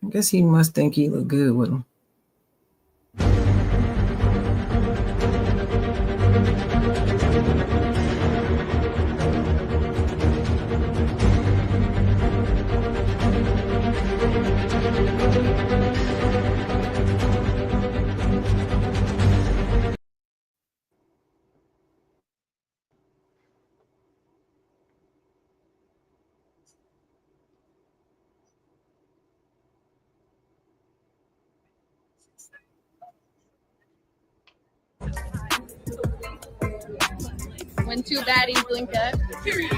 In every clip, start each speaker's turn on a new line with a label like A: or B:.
A: I guess he must think he look good with him.
B: When two baddies link up. Period.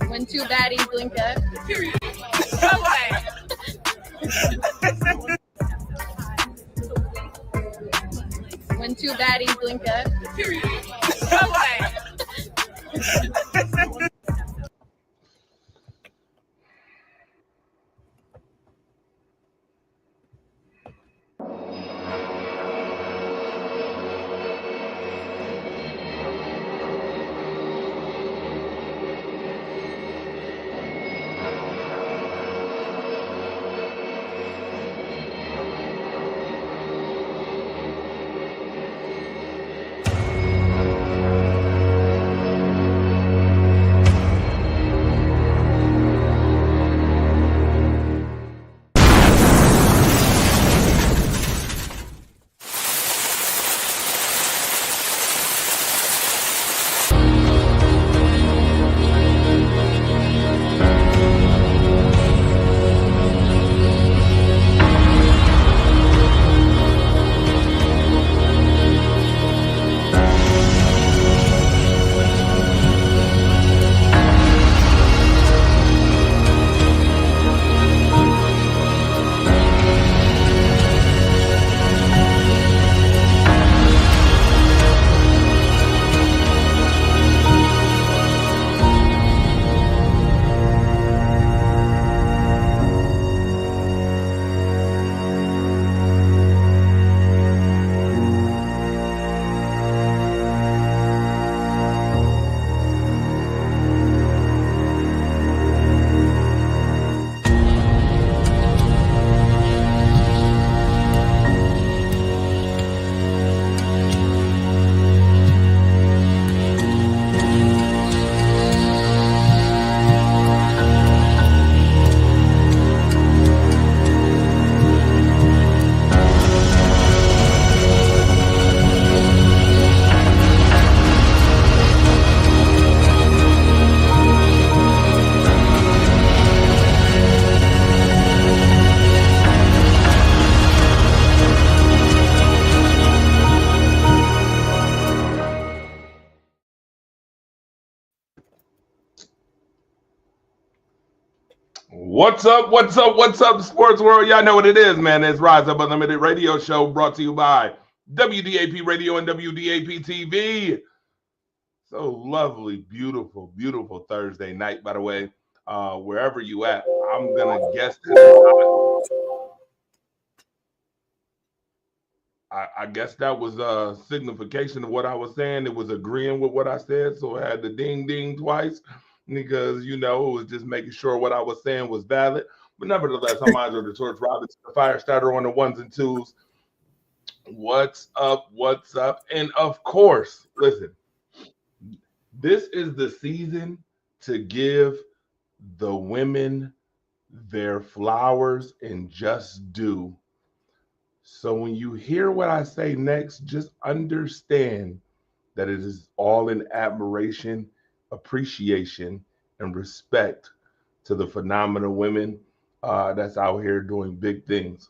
B: When two baddies link up. Period. When two baddies link up. Period.
C: What's up? What's up? What's up, sports world? Y'all know what it is, man. It's Rise Up Unlimited Radio Show brought to you by WDAP Radio and WDAP TV. So lovely, beautiful, beautiful Thursday night, by the way. Wherever you at, I'm going to guess that I guess that was a signification of what I was saying. It was agreeing with what I said, so I had the ding ding twice because it was just making sure what I was saying was valid. But nevertheless, I'm Andre the Torch Robinson, the fire starter on the ones and twos. What's up? What's up? And of course, listen, this is the season to give the women their flowers and just due. So when you hear what I say next, just understand that it is all in admiration, appreciation, and respect to the phenomenal women that's out here doing big things.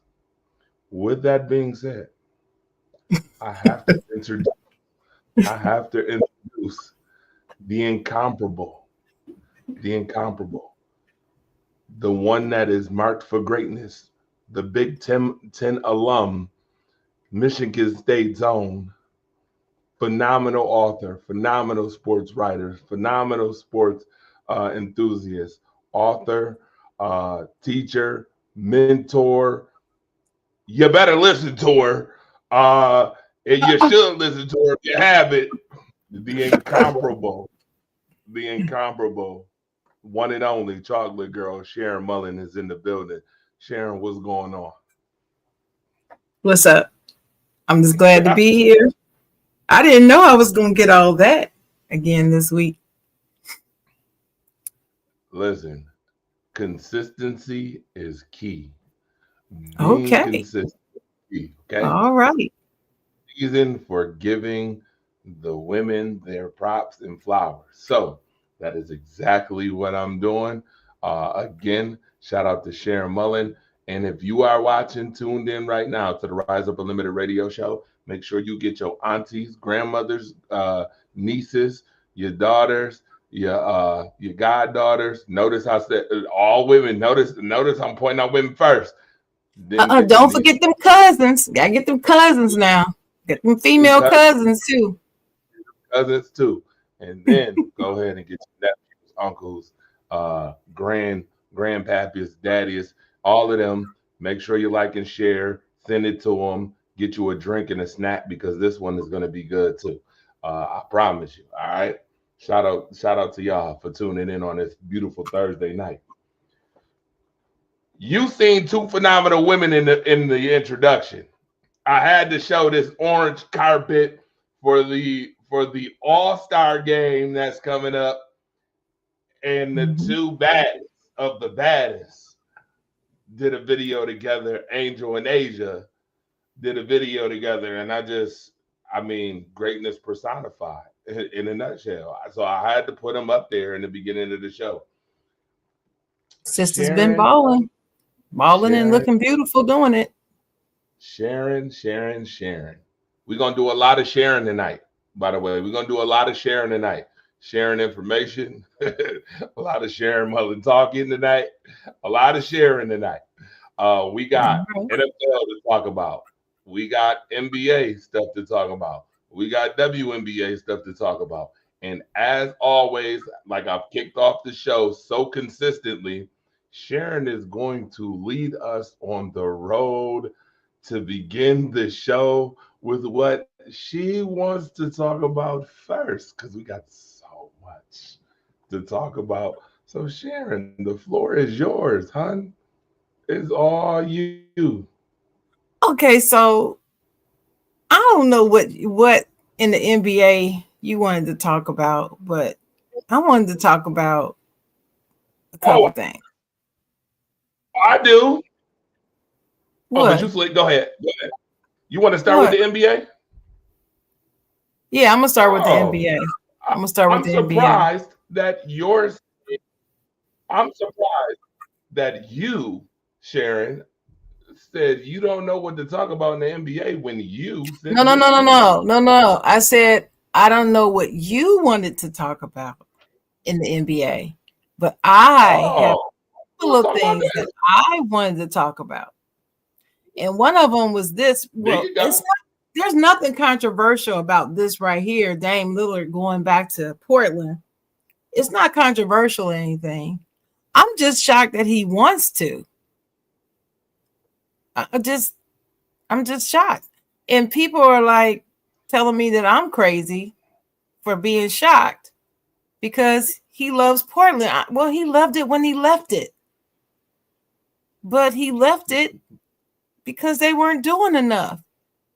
C: With that being said, I have to introduce the incomparable, the one that is marked for greatness, the Big Ten alum, Michigan State's own, phenomenal author, phenomenal sports writer, phenomenal sports enthusiast, author, teacher, mentor. You better listen to her. And you should listen to her if you have it. The incomparable, the incomparable, one and only chocolate girl, Sharon Mullen, is in the building. Sharon, what's going on?
A: What's up? I'm just glad to be here. I didn't know I was going to get all that again this week.
C: Listen, consistency is key.
A: Okay.
C: Consistent. Okay.
A: All right.
C: Reason for giving the women their props and flowers. So that is exactly what I'm doing. Again, shout out to Sharon Mullen. And if you are watching, tuned in right now to the Rise Up Unlimited radio show, make sure you get your aunties, grandmothers, nieces, your daughters, your goddaughters. Notice I said all women. Notice I'm pointing out women first.
A: Don't forget them cousins. Gotta get them cousins now. Get them female cousins too.
C: Cousins too. And then go ahead and get your nephews, uncles, grandpappies, daddies, all of them. Make sure you like and share. Send it to them. Get you a drink and a snack because this one is going to be good too. I promise you. All right. Shout out to y'all for tuning in on this beautiful Thursday night. You seen two phenomenal women in the introduction. I had to show this orange carpet for the All-Star game that's coming up, and the two baddest of the baddest did a video together. Angel and Asia did a video together, and I mean, greatness personified in a nutshell. So I had to put them up there in the beginning of the show.
A: Sister's been balling and looking beautiful doing it.
C: Sharon. We're going to do a lot of sharing tonight, by the way. We're going to do a lot of sharing tonight. Sharing information, a lot of Sharon Mullen talking tonight, a lot of sharing tonight. We got NFL to talk about. We got NBA stuff to talk about. We got WNBA stuff to talk about. And as always, like I've kicked off the show so consistently, Sharon is going to lead us on the road to begin the show with what she wants to talk about first, because we got so much to talk about. So Sharon, the floor is yours, hon. It's all you.
A: Okay, so I don't know what in the NBA you wanted to talk about, but I wanted to talk about a couple things.
C: I do.
A: What?
C: But you go ahead. You want to start with the NBA?
A: Yeah, I'm gonna start with the NBA. I'm gonna start with the NBA.
C: I'm surprised that you, Sharon, said you don't know what to talk about in the NBA when you said
A: No. I said I don't know what you wanted to talk about in the NBA, but I have a couple of things that I wanted to talk about. And one of them was this. Well, there's nothing controversial about this right here. Dame Lillard going back to Portland. It's not controversial or anything. I'm just shocked that he wants to. I'm just shocked. And people are like telling me that I'm crazy for being shocked because he loves Portland. Well, he loved it when he left it. But he left it because they weren't doing enough.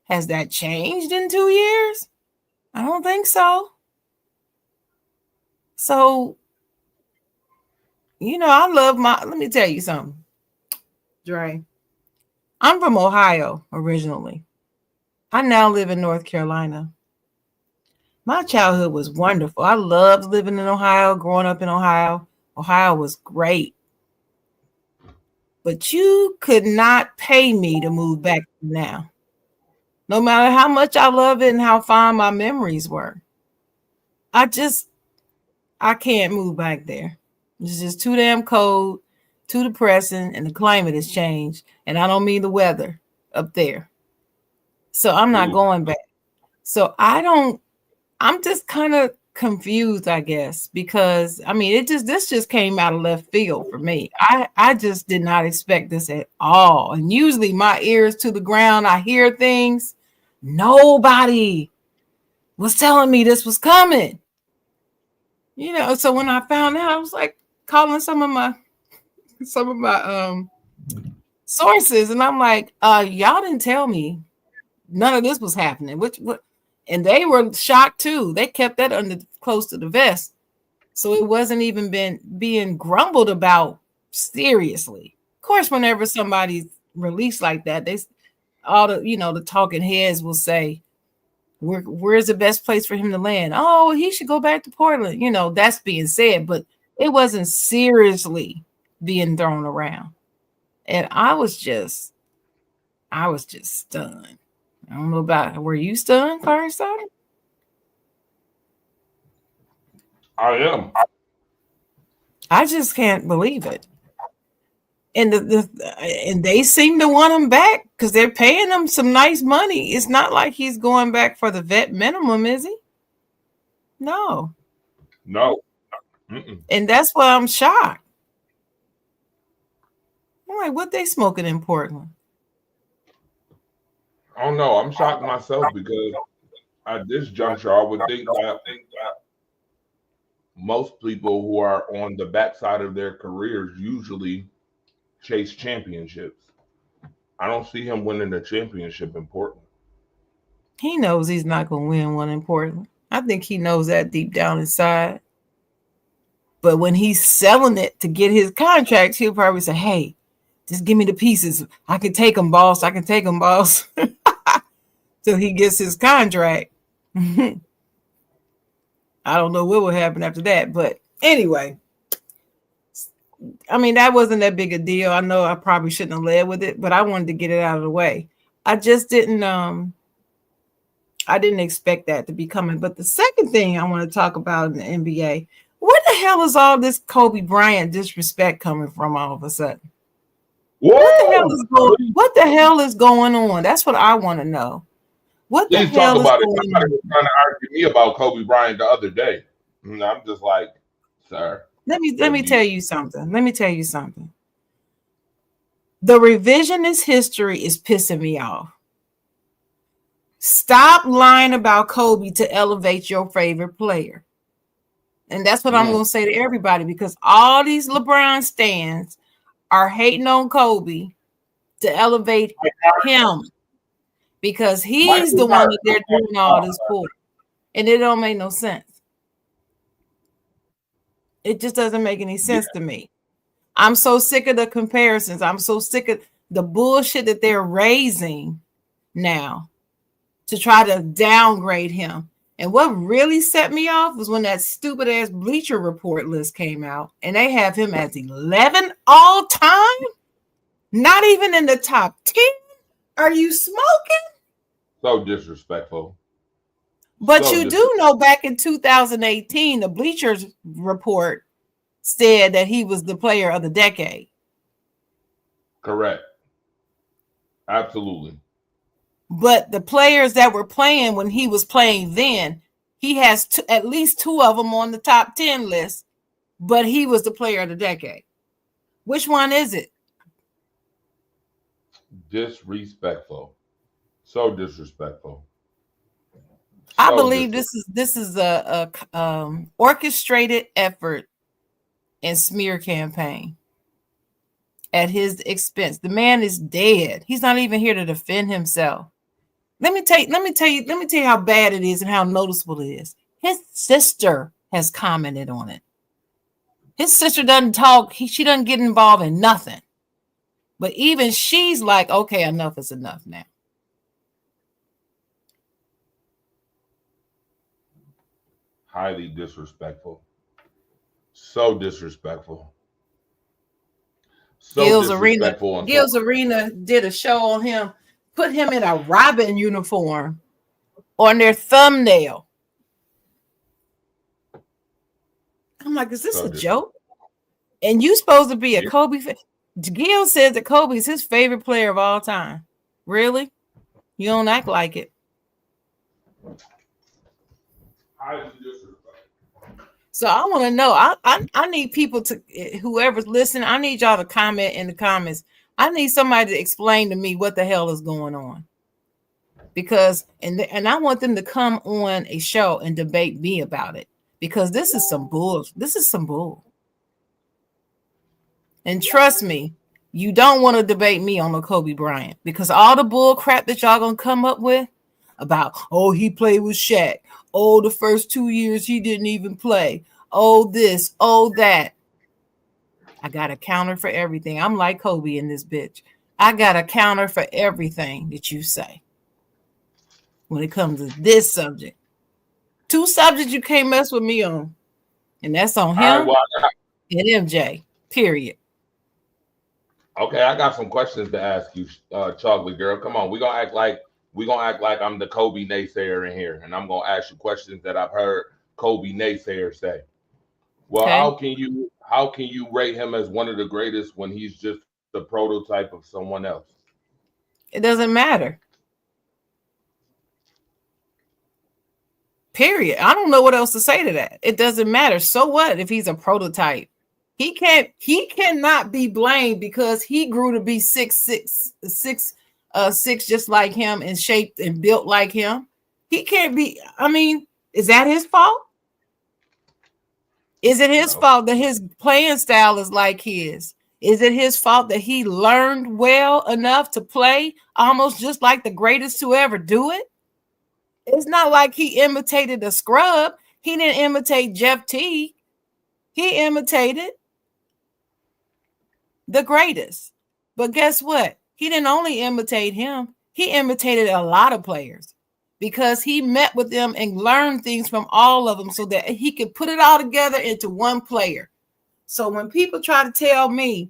A: Has that changed in 2 years? I don't think so. So, let me tell you something, Dre. I'm from Ohio originally. I now live in North Carolina. My childhood was wonderful. I loved living in Ohio, growing up in Ohio. Ohio was great. But you could not pay me to move back now. No matter how much I love it and how fond my memories were. I can't move back there. It's just too damn cold, too depressing, and the climate has changed. And I don't mean the weather up there. So I'm not going back. So I'm just kind of confused, I guess, because this just came out of left field for me. I just did not expect this at all. And usually my ears to the ground, I hear things. Nobody was telling me this was coming. You know, so when I found out, I was like calling some of my sources, and I'm like, y'all didn't tell me none of this was happening. What? And they were shocked too. They kept that under close to the vest, so it wasn't even being grumbled about seriously. Of course, whenever somebody's released like that, the talking heads will say, where's the best place for him to land? Oh, he should go back to Portland. You know, that's being said, but it wasn't seriously being thrown around. And I was just stunned. I don't know about, were you stunned, Firestarter?
C: I am.
A: I just can't believe it. And and they seem to want him back because they're paying him some nice money. It's not like he's going back for the vet minimum, is he? No.
C: Mm-mm.
A: And that's why I'm shocked. I'm like, what they smoking in Portland?
C: I don't know. I'm shocked myself because at this juncture, I would think that most people who are on the backside of their careers usually chase championships. I don't see him winning a championship in Portland.
A: He knows he's not going to win one in Portland. I think he knows that deep down inside. But when he's selling it to get his contracts, he'll probably say, hey, just give me the pieces. I can take them, boss. I can take them, boss. Till he gets his contract. I don't know what will happen after that. But anyway, I mean, that wasn't that big a deal. I know I probably shouldn't have led with it, but I wanted to get it out of the way. I just didn't expect that to be coming. But the second thing I want to talk about in the NBA, where the hell is all this Kobe Bryant disrespect coming from all of a sudden? What the hell is going on? That's what I want to know. What the hell is going on?
C: Somebody was trying to argue me about Kobe Bryant the other day. And I'm just like, sir.
A: Let me tell you something. The revisionist history is pissing me off. Stop lying about Kobe to elevate your favorite player. And that's what I'm going to say to everybody, because all these LeBron stans are hating on Kobe to elevate him, because he's the one that they're doing all this for. And it don't make no sense. It just doesn't make any sense to me. I'm so sick of the comparisons. I'm so sick of the bullshit that they're raising now to try to downgrade him. And what really set me off was when that stupid ass Bleacher Report list came out, and they have him as 11 all time, not even in the top 10. Are you smoking?
C: So disrespectful.
A: But you do know back in 2018, the Bleachers Report said that he was the player of the decade.
C: Correct. Absolutely.
A: But the players that were playing when he was playing then, he has at least 2 of them on the top 10 list, but he was the player of the decade. Which one is it?
C: Disrespectful. So disrespectful.
A: I believe this is a orchestrated effort and smear campaign at his expense. The man is dead. He's not even here to defend himself. Let me tell you how bad it is and how noticeable it is. His sister has commented on it. His sister doesn't talk. She doesn't get involved in nothing. But even she's like, okay, enough is enough now.
C: Highly disrespectful. So disrespectful.
A: Gil's Arena did a show on him, put him in a Robin uniform on their thumbnail. I'm like, is this a joke? And you supposed to be a Kobe fan? Gil says that Kobe is his favorite player of all time. Really? You don't act like it. So I want to know. I need people to, whoever's listening, I need y'all to comment in the comments. I need somebody to explain to me what the hell is going on. Because and I want them to come on a show and debate me about it. because this is some bull. This is some bull. And trust me, you don't want to debate me on the Kobe Bryant, because all the bull crap that y'all gonna come up with about, oh, he played with Shaq. Oh, the first 2 years he didn't even play. Oh, this, oh, that. I got a counter for everything. I'm like Kobe in this bitch. I got a counter for everything that you say when it comes to this subject. 2 subjects you can't mess with me on, and that's on him and MJ, period.
C: Okay, I got some questions to ask you, Chocolate Girl. Come on, we're gonna act like I'm the Kobe naysayer in here, and I'm gonna ask you questions that I've heard Kobe naysayers say. Well,
A: Okay.
C: how can you rate him as one of the greatest when he's just the prototype of someone else?
A: It doesn't matter. Period. I don't know what else to say to that. It doesn't matter. So what if he's a prototype? He cannot be blamed because he grew to be 6'6", just like him, and shaped and built like him. He can't be. I mean, is that his fault? Is it his fault that his playing style is like his? Is it his fault that he learned well enough to play almost just like the greatest to ever do it? It's not like he imitated a scrub. He didn't imitate Jeff Teague. He imitated the greatest. But guess what? He didn't only imitate him. He imitated a lot of players because he met with them and learned things from all of them so that he could put it all together into one player. So when people try to tell me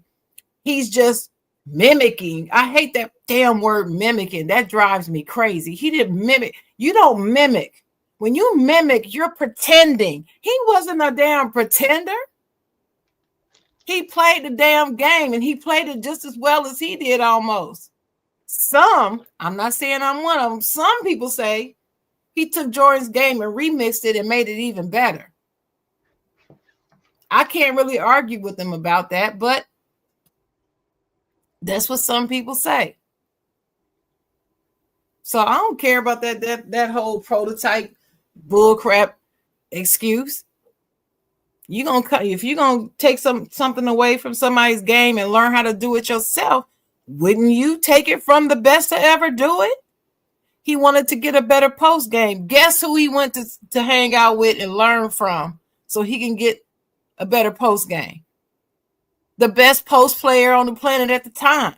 A: he's just mimicking, I hate that damn word mimicking. That drives me crazy. He didn't mimic. You don't mimic. When you mimic, you're pretending. He wasn't a damn pretender. He played the damn game, and he played it just as well as he did almost. I'm not saying I'm one of them. Some people say he took Jordan's game and remixed it and made it even better. I can't really argue with them about that, but that's what some people say. So I don't care about that whole prototype bullcrap excuse. If you're gonna take something away from somebody's game and learn how to do it yourself, wouldn't you take it from the best to ever do it? He wanted to get a better post game. Guess who he went to hang out with and learn from so he can get a better post game? The best post player on the planet at the time,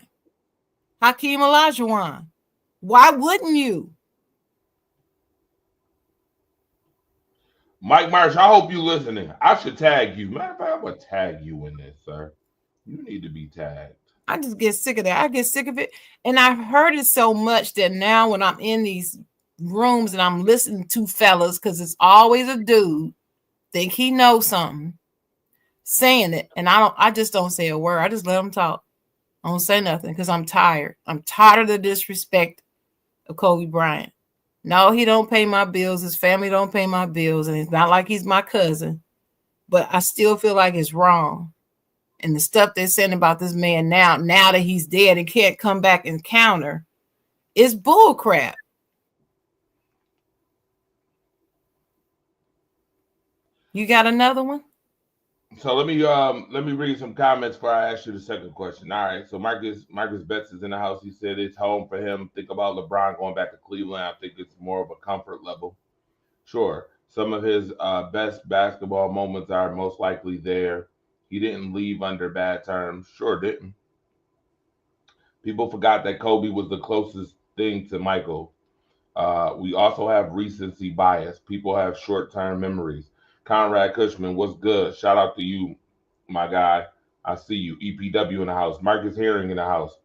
A: Hakeem Olajuwon. Why wouldn't you?
C: Mike Marsh, I hope you listening. I should tag you. Matter of fact, I'm gonna tag you in this, sir. You need to be tagged.
A: I just get sick of that. I get sick of it. And I've heard it so much that now when I'm in these rooms and I'm listening to fellas, because it's always a dude, think he knows something, saying it. And I just don't say a word. I just let them talk. I don't say nothing because I'm tired. I'm tired of the disrespect of Kobe Bryant. No, he don't pay my bills. His family don't pay my bills. And it's not like he's my cousin. But I still feel like it's wrong. And the stuff they're saying about this man now that he's dead and can't come back and counter, is bull crap. You got another one?
C: So let me read some comments before I ask you the second question. All right. So Marcus Betts is in the house. He said it's home for him. Think about LeBron going back to Cleveland. I think it's more of a comfort level. Sure. Some of his best basketball moments are most likely there. He didn't leave under bad terms. Sure didn't. People forgot that Kobe was the closest thing to Michael. We also have recency bias. People have short-term memories. Conrad Cushman, what's good? Shout out to you, my guy. I see you. EPW in the house. Marcus Herring in the house.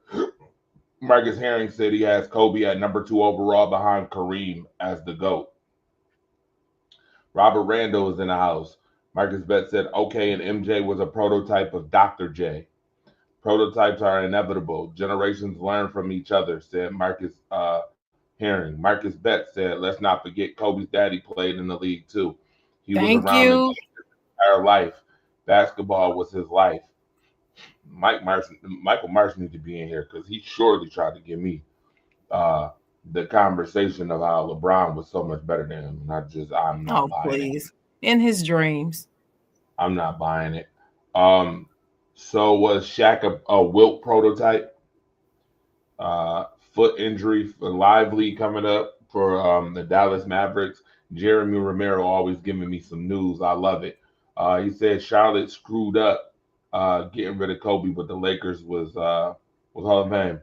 C: Marcus Herring said he has Kobe at number 2 overall behind Kareem as the GOAT. Robert Randall is in the house. Marcus Betts said, okay, and MJ was a prototype of Dr. J. Prototypes are inevitable. Generations learn from each other, said Marcus Herring. Marcus Betts said, let's not forget Kobe's daddy played in the league too. He was around his entire life. Basketball was his life. Michael Marsh needs to be in here because he surely tried to give me the conversation of how LeBron was so much better than him. And I'm not.
A: Please. in his dreams.
C: I'm not buying it. So was Shaq a Wilt prototype? Foot injury for Lively coming up for the Dallas Mavericks. Jeremy Romero always giving me some news. I love it. He said Charlotte screwed up getting rid of Kobe, but the Lakers was Hall of Fame.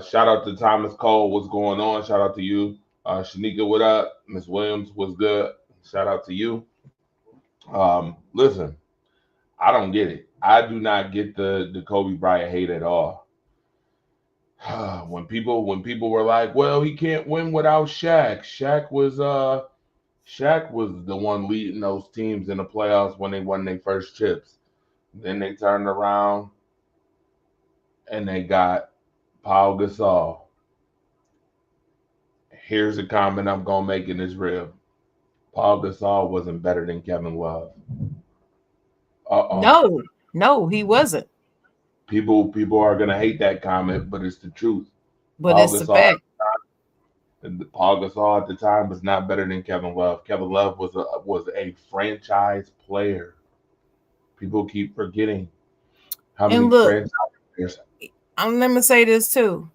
C: Shout out to Thomas Cole. What's going on? Shout out to you. Shanika, what up? Miss Williams, what's good? Shout out to you. Listen, I don't get it. I do not get the Kobe Bryant hate at all. When people were like, well, he can't win without Shaq. Shaq was the one leading those teams in the playoffs when they won their first chips. Then they turned around and they got Paul Gasol. Here's a comment I'm gonna make in this rib. Paul Gasol wasn't better than Kevin Love.
A: No, he wasn't.
C: People are gonna hate that comment, but it's the truth.
A: But it's the fact.
C: Paul Gasol at the time was not better than Kevin Love. Kevin Love was a franchise player. People keep forgetting how many franchise players.
A: Let me say this too.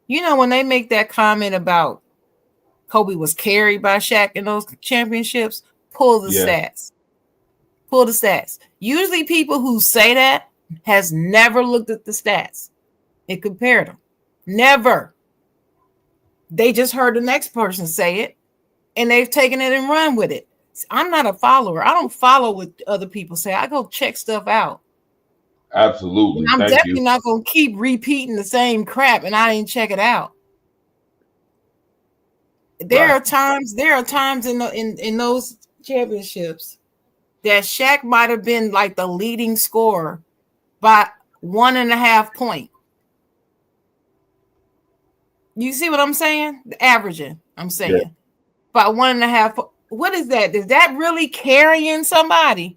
A: You know, when they make that comment about Kobe was carried by Shaq in those championships, pull the stats. Pull the stats. Usually people who say that has never looked at the stats and compared them. Never. They just heard the next person say it and they've taken it and run with it. I'm not a follower. I don't follow what other people say. I go check stuff out.
C: Absolutely.
A: And I'm definitely not going to keep repeating the same crap and I didn't check it out. There are times in those championships that Shaq might have been like the leading scorer by 1.5 points. You see what I'm saying? The averaging, I'm saying. By 1.5. What is that? Is that really carrying somebody?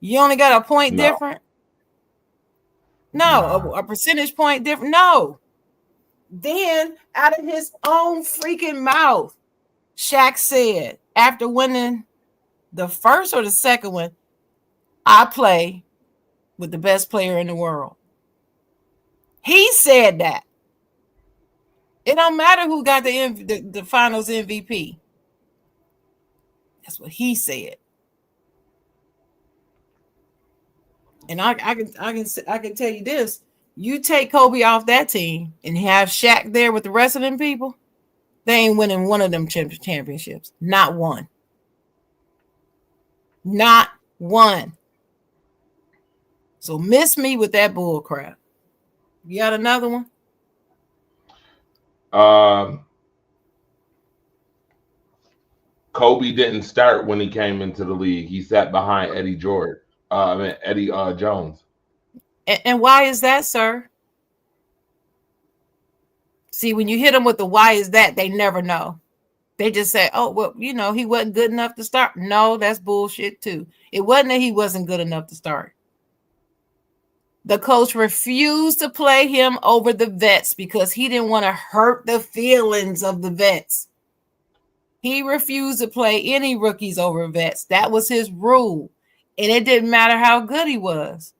A: You only got a point different? No, a percentage point different. No. Then out of his own freaking mouth, Shaq said, after winning the first or the second one, I play with the best player in the world. He said that. It don't matter who got the finals MVP. That's what he said. And I can tell you this. You take Kobe off that team and have Shaq there with the rest of them people, they ain't winning one of them championships. Not one. Not one. So miss me with that bull crap. You got another one?
C: Kobe didn't start when he came into the league. He sat behind Eddie Jones.
A: And why is that, sir? See, when you hit them with the why is that, they never know. They just say, oh, well, you know, he wasn't good enough to start. No, that's bullshit too. It wasn't that he wasn't good enough to start. The coach refused to play him over the vets because he didn't want to hurt the feelings of the vets. He refused to play any rookies over vets. That was his rule. And it didn't matter how good he was.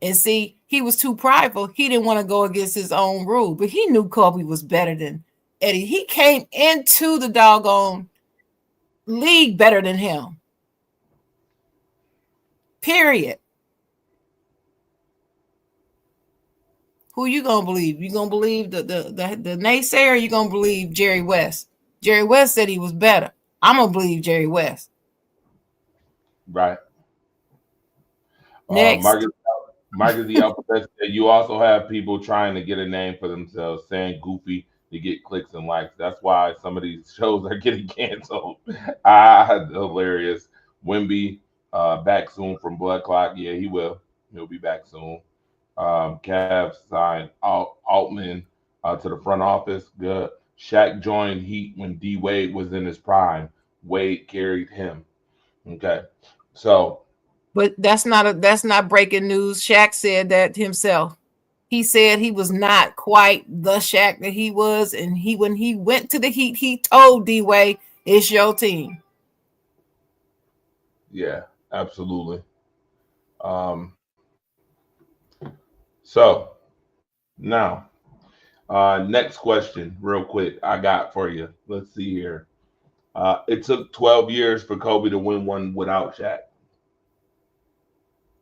A: And see, he was too prideful. He didn't want to go against his own rule. But he knew Kobe was better than Eddie. He came into the doggone league better than him. Period. Who you gonna believe? You gonna believe the naysayer? Or you gonna believe Jerry West? Jerry West said he was better. I'm gonna believe Jerry West.
C: Right.
A: Next.
C: Marcus the Alphabet said you also have people trying to get a name for themselves, saying goofy to get clicks and likes. That's why some of these shows are getting canceled. Hilarious. Wimby back soon from Blood Clock. Yeah, he will. He'll be back soon. Cavs signed Altman to the front office. Good. Shaq joined Heat when D Wade was in his prime. Wade carried him. Okay, so.
A: But that's not breaking news. Shaq said that himself. He said he was not quite the Shaq that he was, and when he went to the Heat, he told D Wade, It's your team.
C: Yeah, absolutely. So now, next question, real quick, I got for you. Let's see here. It took 12 years for Kobe to win one without Shaq.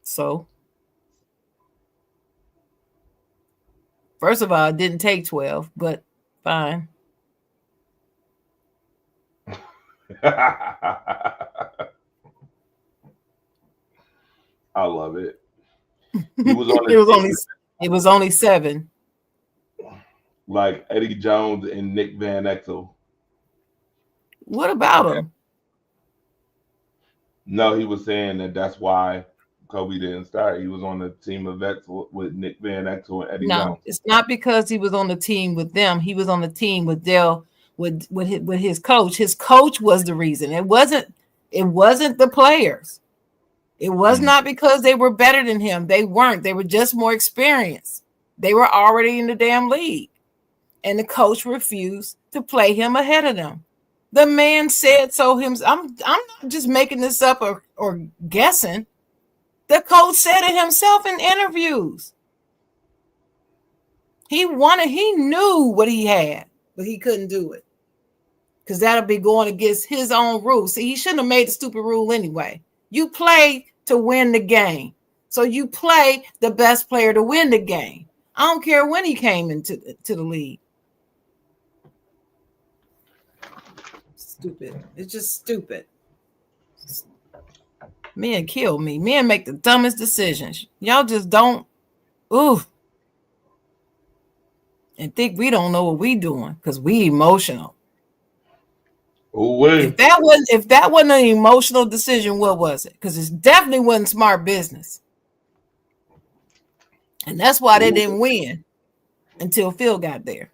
A: So, first of all, it didn't take 12, but fine.
C: I love it. He was on
A: it was only 7.
C: like Eddie Jones and Nick Van Exel.
A: What about him?
C: No, he was saying that that's why Kobe didn't start. He was on the team of Exel with Nick Van Exel and Eddie Jones.
A: It's not because he was on the team with them. He was on the team with Dell with his coach. His coach was the reason. It wasn't the players. It was not because they were better than him. They weren't. They were just more experienced. They were already in the damn league. And the coach refused to play him ahead of them. The man said so himself. I'm not just making this up or guessing. The coach said it himself in interviews. He knew what he had, but he couldn't do it. Because that'll be going against his own rules. See, he shouldn't have made the stupid rule anyway. You play to win the game. So you play the best player to win the game. I don't care when he came into the league. Stupid. It's just stupid. Men kill me. Men make the dumbest decisions. Y'all just don't. Ooh. And think we don't know what we doing because we emotional.
C: Ooh-wee.
A: If that wasn't an emotional decision, what was it? Because it definitely wasn't smart business. And that's why they didn't win until Phil got there.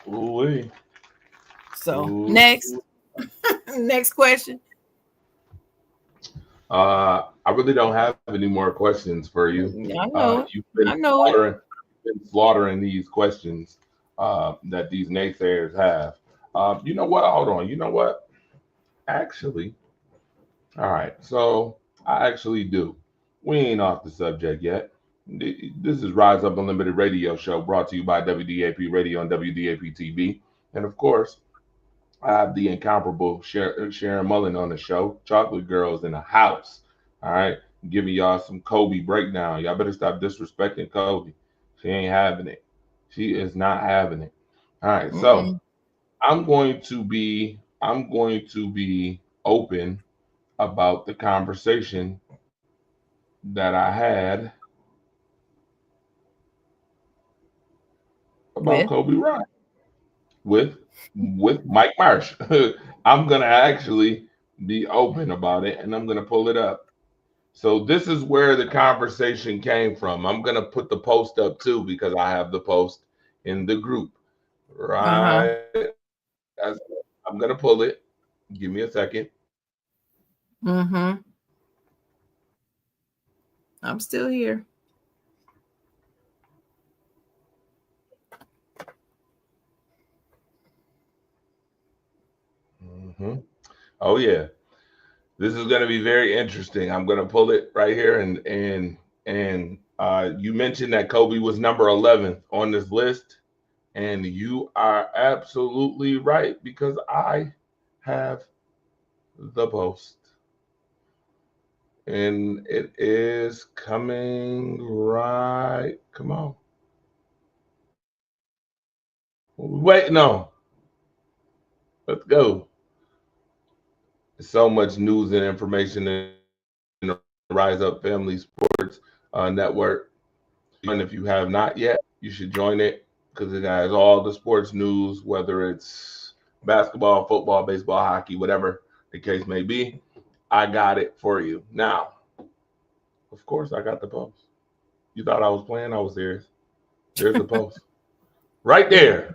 C: Ooh-wee.
A: So next question.
C: I really don't have any more questions for you.
A: I know.
C: You've been slaughtering these questions that these naysayers have. You know what? Hold on. You know what? Actually, all right. So I actually do. We ain't off the subject yet. This is Rise Up Unlimited Radio Show brought to you by WDAP Radio and WDAP TV. And of course, I have the incomparable Sharon Mullen on the show. Chocolate Girls in the house. All right. Giving y'all some Kobe breakdown. Y'all better stop disrespecting Kobe. She ain't having it. She is not having it. All right. So I'm going to be open about the conversation that I had about Kobe Bryant with Mike Marsh. I'm gonna actually be open about it, and I'm gonna pull it up. So this is where the conversation came from. I'm gonna put the post up too because I have the post in the group. Right. I'm gonna pull it. Give me a second.
A: I'm still here.
C: Oh yeah, this is going to be very interesting. I'm going to pull it right here, and you mentioned that Kobe was number 11 on this list, and you are absolutely right because I have the post, and it is coming right. Come on. Wait, no. Let's go. So much news and information in the Rise Up Family Sports Network. And if you have not yet, you should join it because it has all the sports news, whether it's basketball, football, baseball, hockey, whatever the case may be. I got it for you. Now, of course, I got the post. You thought I was playing? I was serious. There's the post. Right there.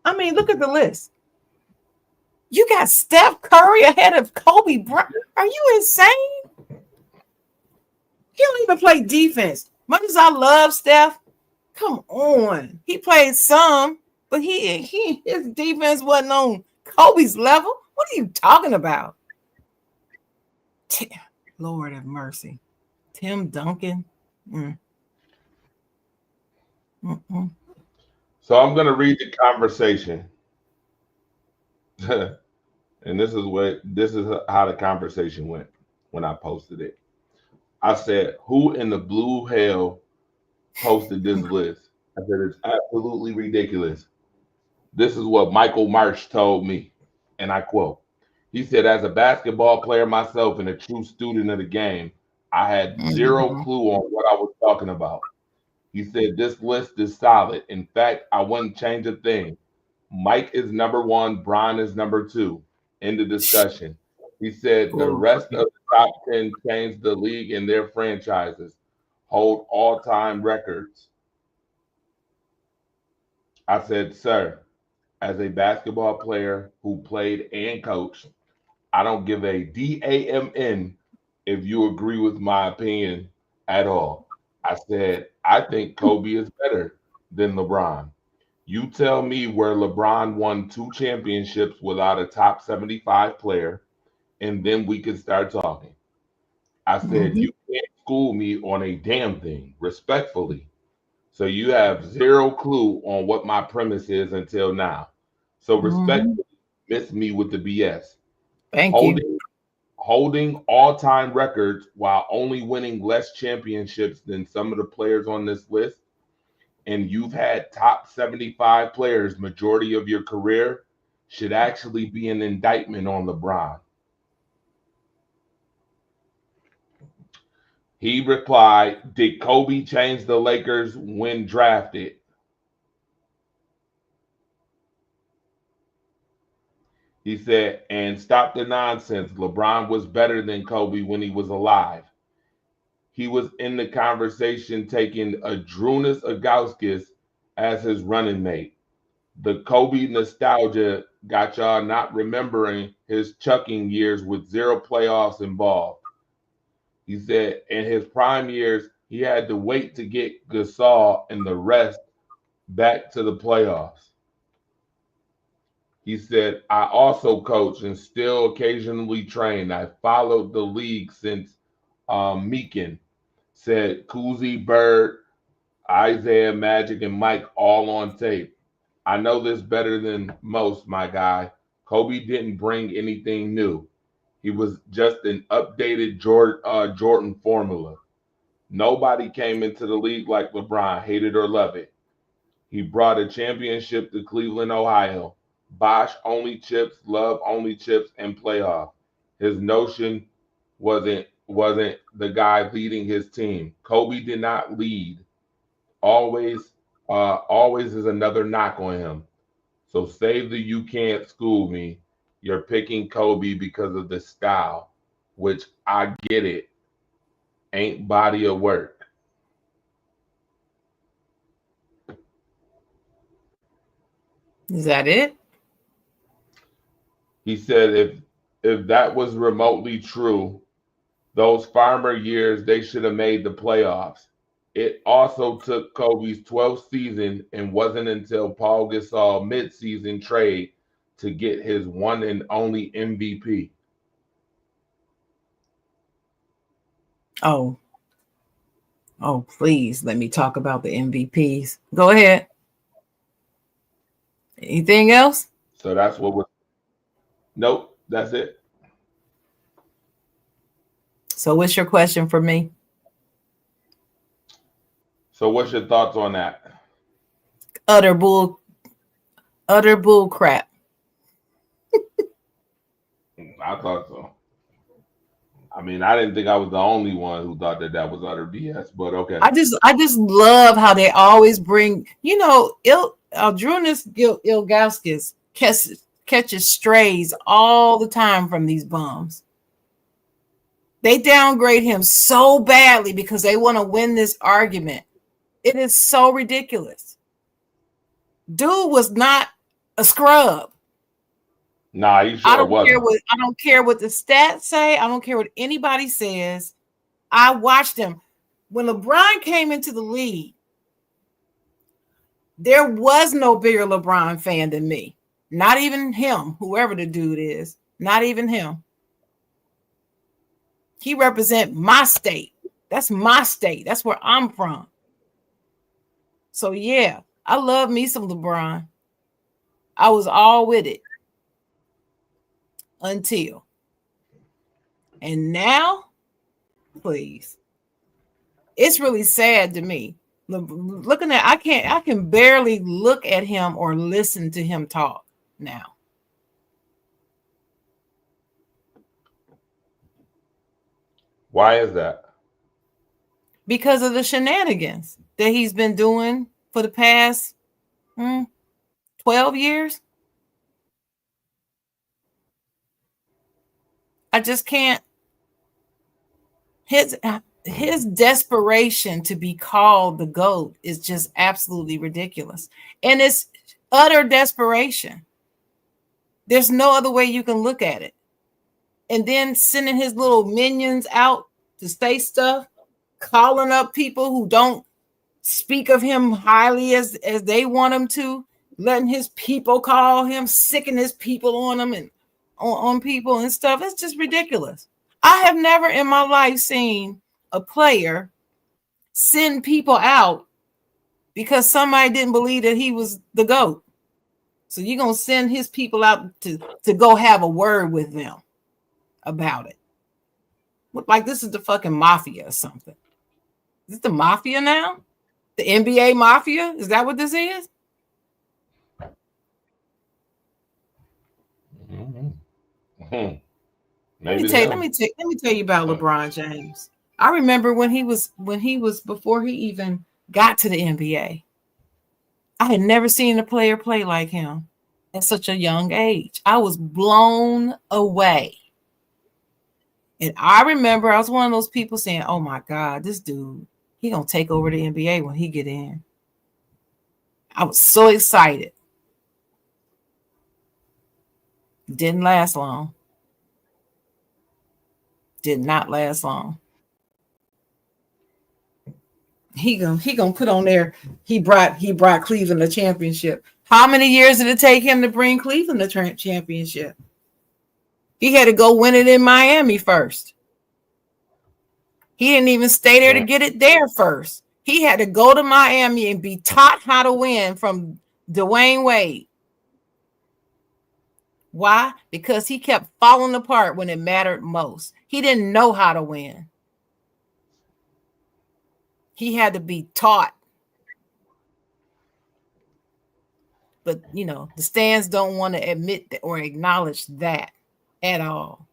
A: I mean, look at the list. You got Steph Curry ahead of Kobe Bryant. Are you insane? He don't even play defense. Much as I love Steph, come on. He played some, but his defense wasn't on Kobe's level. What are you talking about? Lord have mercy. Tim Duncan.
C: So I'm going to read the conversation. And this is how the conversation went when I posted it. I said, who in the blue hell posted this list? I said, it's absolutely ridiculous. This is what Michael Marsh told me. And I quote, he said, as a basketball player myself and a true student of the game, I had zero clue on what I was talking about. He said, this list is solid. In fact, I wouldn't change a thing. Mike is number one. Bron is number two. End of discussion. He said the rest of the top 10 changed the league and their franchises, hold all-time records. I said, sir, as a basketball player who played and coached, I don't give a damn if you agree with my opinion at all. I said, I think Kobe is better than LeBron. You tell me where LeBron won 2 championships without a top 75 player, and then we can start talking. I said, you can't school me on a damn thing, respectfully. So you have zero clue on what my premise is until now. So respectfully, miss me with the BS.
A: Thank you.
C: Holding all-time records while only winning less championships than some of the players on this list, and you've had top 75 players majority of your career, should actually be an indictment on LeBron. He replied, did Kobe change the Lakers when drafted? He said, and stop the nonsense. LeBron was better than Kobe when he was alive. He was in the conversation taking Adrunas Ilgauskas as his running mate. The Kobe nostalgia got y'all not remembering his chucking years with 0 playoffs involved. He said in his prime years, he had to wait to get Gasol and the rest back to the playoffs. He said, I also coach and still occasionally train. I followed the league since Meekin. Said Cousy, Bird, Isaiah, Magic, and Mike all on tape. I know this better than most, my guy. Kobe didn't bring anything new. He was just an updated Jordan formula. Nobody came into the league like LeBron, hate it or love it. He brought a championship to Cleveland, Ohio. Bosh only chips, love only chips, and playoff. His notion wasn't the guy leading his team. Kobe did not lead. Always is another knock on him. So save the you can't school me. You're picking Kobe because of the style, which I get it. Ain't body of work.
A: Is that it?
C: He said if that was remotely true, those Farmer years, they should have made the playoffs. It also took Kobe's 12th season and wasn't until Paul Gasol midseason trade to get his one and only MVP.
A: Oh, please let me talk about the MVPs. Go ahead. Anything else?
C: So that's what was. Nope, that's it.
A: So what's your question for me?
C: So what's your thoughts on that?
A: Utter bull crap.
C: I thought so. I mean, I didn't think I was the only one who thought that was utter BS, but okay.
A: I just love how they always bring, Adrunas Ilgauskas catches strays all the time from these bums. They downgrade him so badly because they want to win this argument. It is so ridiculous. Dude was not a scrub.
C: Nah, he sure wasn't.
A: I don't care what the stats say. I don't care what anybody says. I watched him. When LeBron came into the league, There was no bigger LeBron fan than me. Not even him, whoever the dude is. Not even him. He represents my state. That's my state. That's where I'm from. So yeah, I love me some LeBron. I was all with it until. And now, please. It's really sad to me. Looking at, I can barely look at him or listen to him talk now.
C: Why is that?
A: Because of the shenanigans that he's been doing for the past 12 years. I just can't. His desperation to be called the GOAT is just absolutely ridiculous. And it's utter desperation. There's no other way you can look at it. And then sending his little minions out to say stuff, calling up people who don't speak of him highly as they want him to, letting his people call him, sicking his people on him and on people and stuff. It's just ridiculous. I have never in my life seen a player send people out because somebody didn't believe that he was the GOAT. So you're going to send his people out to go have a word with them about it. Look like this is the fucking mafia or something. Is it the mafia now? The NBA mafia? Is that what this is?
C: Mm-hmm.
A: Let me tell you about LeBron James. I remember when he was before he even got to the NBA. I had never seen a player play like him at such a young age. I was blown away. And I remember I was one of those people saying, "Oh my God, this dude, he gonna take over the NBA when he get in." I was so excited. Didn't last long. Did not last long. He gonna put on there. He brought Cleveland a championship. How many years did it take him to bring Cleveland a championship? He had to go win it in Miami first. He didn't even stay there to get it there first. He had to go to Miami and be taught how to win from Dwayne Wade. Why? Because he kept falling apart when it mattered most. He didn't know how to win. He had to be taught. But, the stands don't want to admit or acknowledge that at all.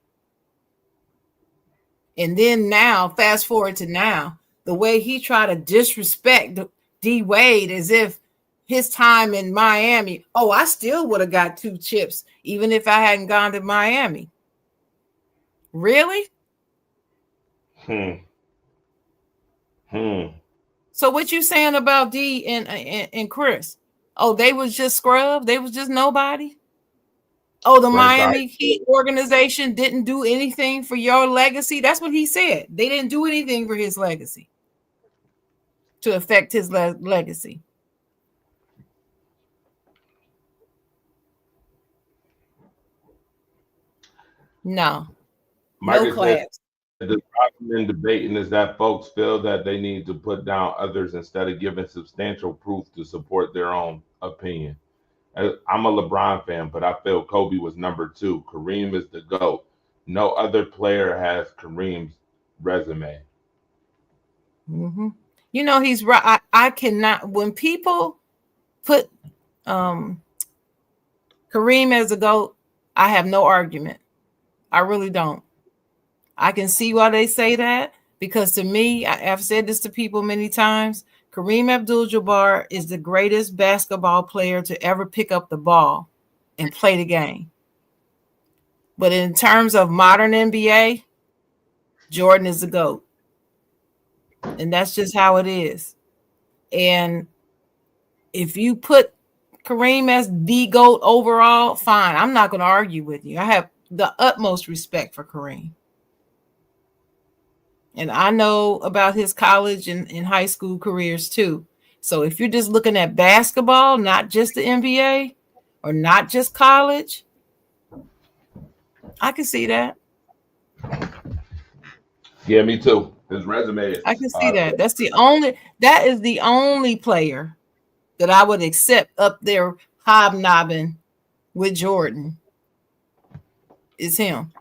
A: And then now, fast forward to now, the way he tried to disrespect D Wade as if his time in Miami, I still would have got 2 chips even if I hadn't gone to Miami. Really? So what you saying about D and Chris? They was just scrub? They was just nobody? The Miami Heat organization didn't do anything for your legacy? That's what he said. They didn't do anything for his legacy to affect his legacy. No. No class.
C: The problem in debating is that folks feel that they need to put down others instead of giving substantial proof to support their own opinion. I'm a LeBron fan, but I feel Kobe was number 2. Kareem is the GOAT. No other player has Kareem's resume.
A: Mm-hmm. He's right. I cannot. When people put Kareem as a GOAT, I have no argument. I really don't. I can see why they say that, because to me, I've said this to people many times, Kareem Abdul-Jabbar is the greatest basketball player to ever pick up the ball and play the game. But in terms of modern NBA, Jordan is the GOAT. And that's just how it is. And if you put Kareem as the GOAT overall, fine. I'm not going to argue with you. I have the utmost respect for Kareem. And I know about his college and high school careers too. So if you're just looking at basketball, not just the NBA or not just college, I can see that.
C: Yeah, me too. His resume is
A: I can see that. That is the only player that I would accept up there hobnobbing with Jordan is him.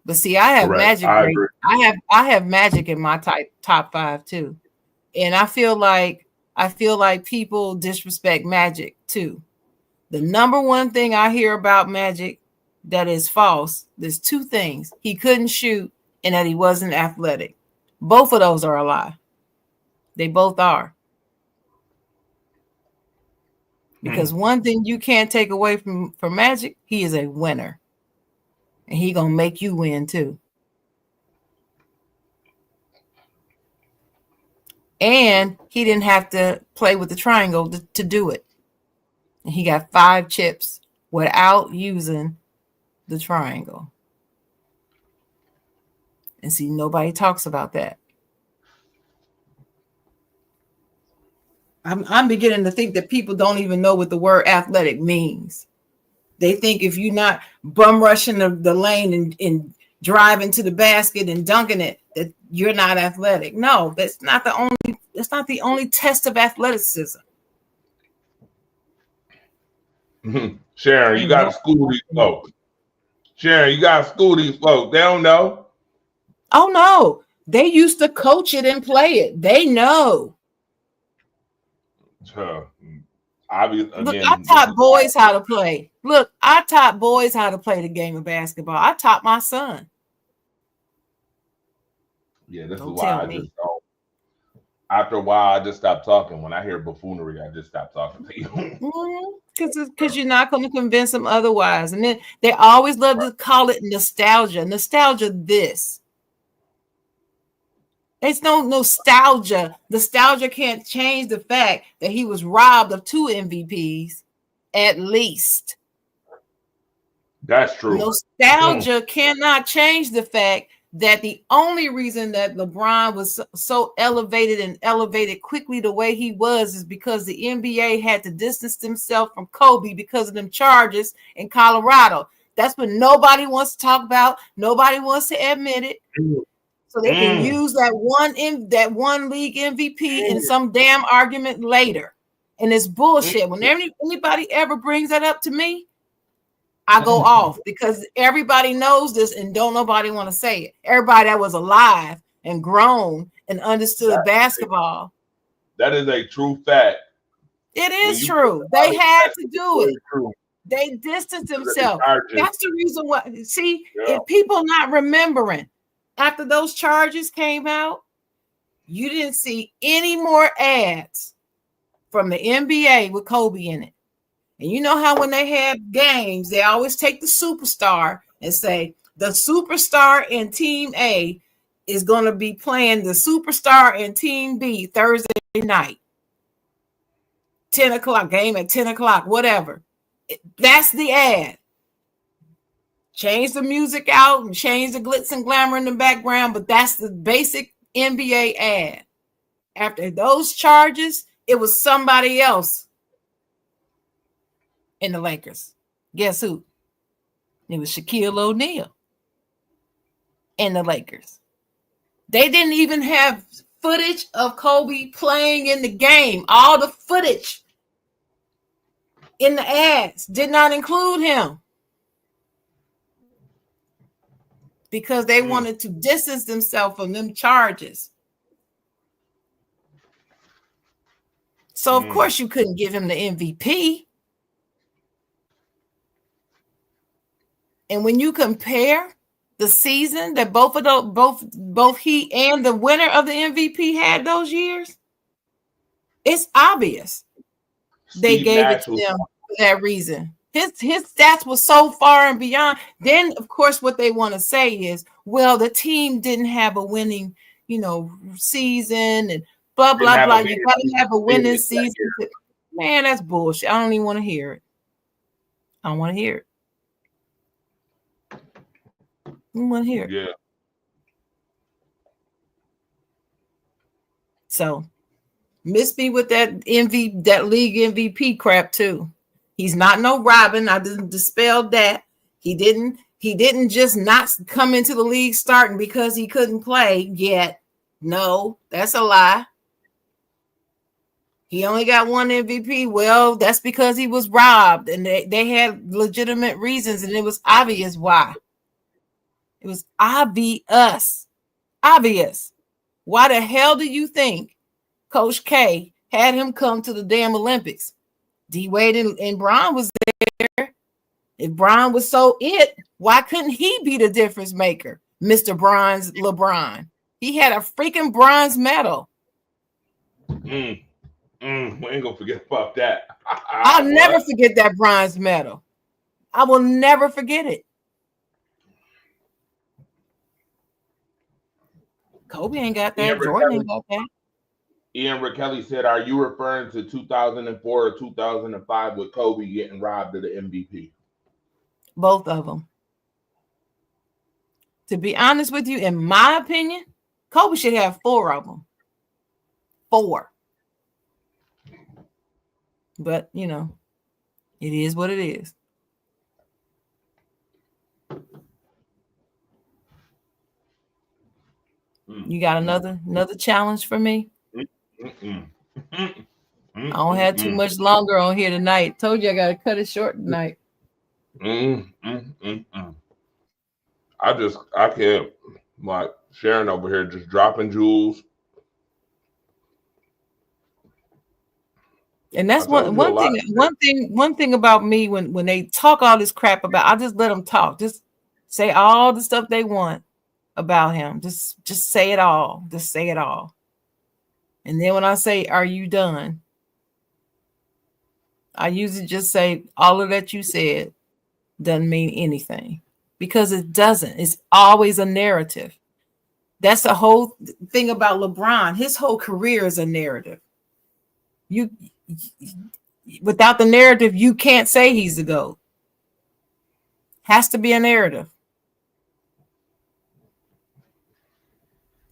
A: But see, I have
C: correct.
A: Magic.
C: I agree.
A: I have Magic in my top 5 too, and I feel like people disrespect Magic too. The number one thing I hear about Magic that is false. There's 2 things: he couldn't shoot, and that he wasn't athletic. Both of those are a lie. They both are. Because one thing you can't take away from Magic, he is a winner, and he gonna make you win too. And he didn't have to play with the triangle to do it. And he got 5 chips without using the triangle. And see, nobody talks about that. I'm beginning to think that people don't even know what the word athletic means. They think if you're not bum rushing the lane and driving to the basket and dunking it, that you're not athletic. No, that's not the only test of athleticism.
C: Sharon, you got to school these folks. Sharon, you got to school these folks. They don't know.
A: Oh no, they used to coach it and play it. They know.
C: Obviously,
A: look, I taught boys how to play. Look, I taught boys how to play the game of basketball. I taught my son.
C: Yeah, this is why I just don't. After a while, I just stopped talking. When I hear buffoonery, I just stop talking to you.
A: Because you're not going to convince them otherwise. And then they always love to call it nostalgia. Nostalgia this. It's no nostalgia. Nostalgia can't change the fact that he was robbed of 2 MVPs at least.
C: That's true.
A: Nostalgia cannot change the fact that the only reason that LeBron was so elevated quickly the way he was is because the NBA had to distance themselves from Kobe because of them charges in Colorado. That's what nobody wants to talk about. Nobody wants to admit it. So they can use that one league MVP in some damn argument later. And it's bullshit. When anybody ever brings that up to me, I go off because everybody knows this and don't nobody want to say it. Everybody that was alive and grown and understood basketball.
C: That is a true fact.
A: It is true. They had to do it. They distanced themselves. That's the reason why. See, if people not remembering, after those charges came out, you didn't see any more ads from the NBA with Kobe in it. And you know how when they have games, they always take the superstar and say, the superstar in Team A is going to be playing the superstar in Team B Thursday night. 10 o'clock, game at 10 o'clock, whatever. That's the ad. Change the music out and change the glitz and glamour in the background, but that's the basic NBA ad. After those charges, it was somebody else in the Lakers. Guess who? It was Shaquille O'Neal in the Lakers. They didn't even have footage of Kobe playing in the game. All the footage in the ads did not include him because they wanted to distance themselves from them charges. So, of course, you couldn't give him the MVP. And when you compare the season that both he and the winner of the MVP had those years, it's obvious they gave it to them for that reason. His stats were so far and beyond. Then, of course, what they want to say is, well, the team didn't have a winning, season and blah, blah, blah. You got to have a winning season. Man, that's bullshit. I don't even want to hear it. I don't want to hear it. I don't want to hear it.
C: Yeah.
A: So Miss me with that league MVP crap too. He's not no Robin. I didn't dispel that. He didn't just not come into the league starting because he couldn't play yet. No, that's a lie. He only got one MVP. Well, that's because he was robbed, and they had legitimate reasons, and it was obvious why. It was obvious. Obvious. Why the hell do you think Coach K had him come to the damn Olympics? D-Wade and Bron was there. If Bron was so why couldn't he be the difference maker? Mr. Bronze LeBron. He had a freaking bronze medal.
C: We ain't gonna forget about that.
A: I'll never forget that bronze medal. I will never forget it. Kobe ain't got that. Jordan ain't got that.
C: Ian Rakelli said, "Are you referring to 2004 or 2005 with Kobe getting robbed of the MVP?"
A: Both of them. To be honest with you, in my opinion, Kobe should have 4 of them. 4. But, you know, it is what it is. You got another challenge for me? I don't have too much longer on here tonight. Told you I got to cut it short tonight.
C: I can't, like Sharon over here just dropping jewels.
A: And that's one thing about me when they talk all this crap about, I just let them talk. Just say all the stuff they want about him. Just say it all. Just say it all. And then when I say, "Are you done?" I usually just say, "All of that you said doesn't mean anything," because it doesn't. It's always a narrative. That's the whole thing about LeBron. His whole career is a narrative. Without the narrative, you can't say he's the GOAT. Has to be a narrative.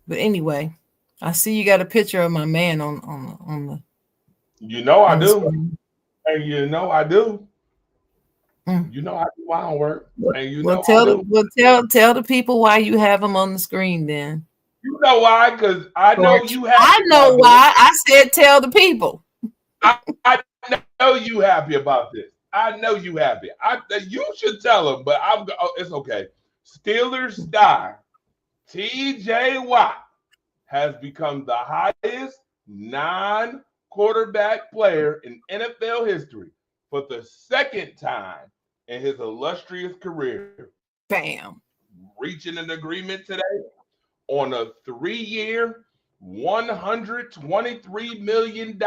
A: But anyway, I see you got a picture of my man on the.
C: You know I do. And you know I do. You know I do my homework. And you know
A: tell the people why you have him on the screen then.
C: You know why? Because I know you happy.
A: I know why. I said tell the people.
C: I know you happy about this. I know you happy. You should tell them, but it's okay. Steelers star TJ Watt has become the highest non-quarterback player in NFL history for the second time in his illustrious career.
A: Bam.
C: Reaching an agreement today on a 3-year, $123 million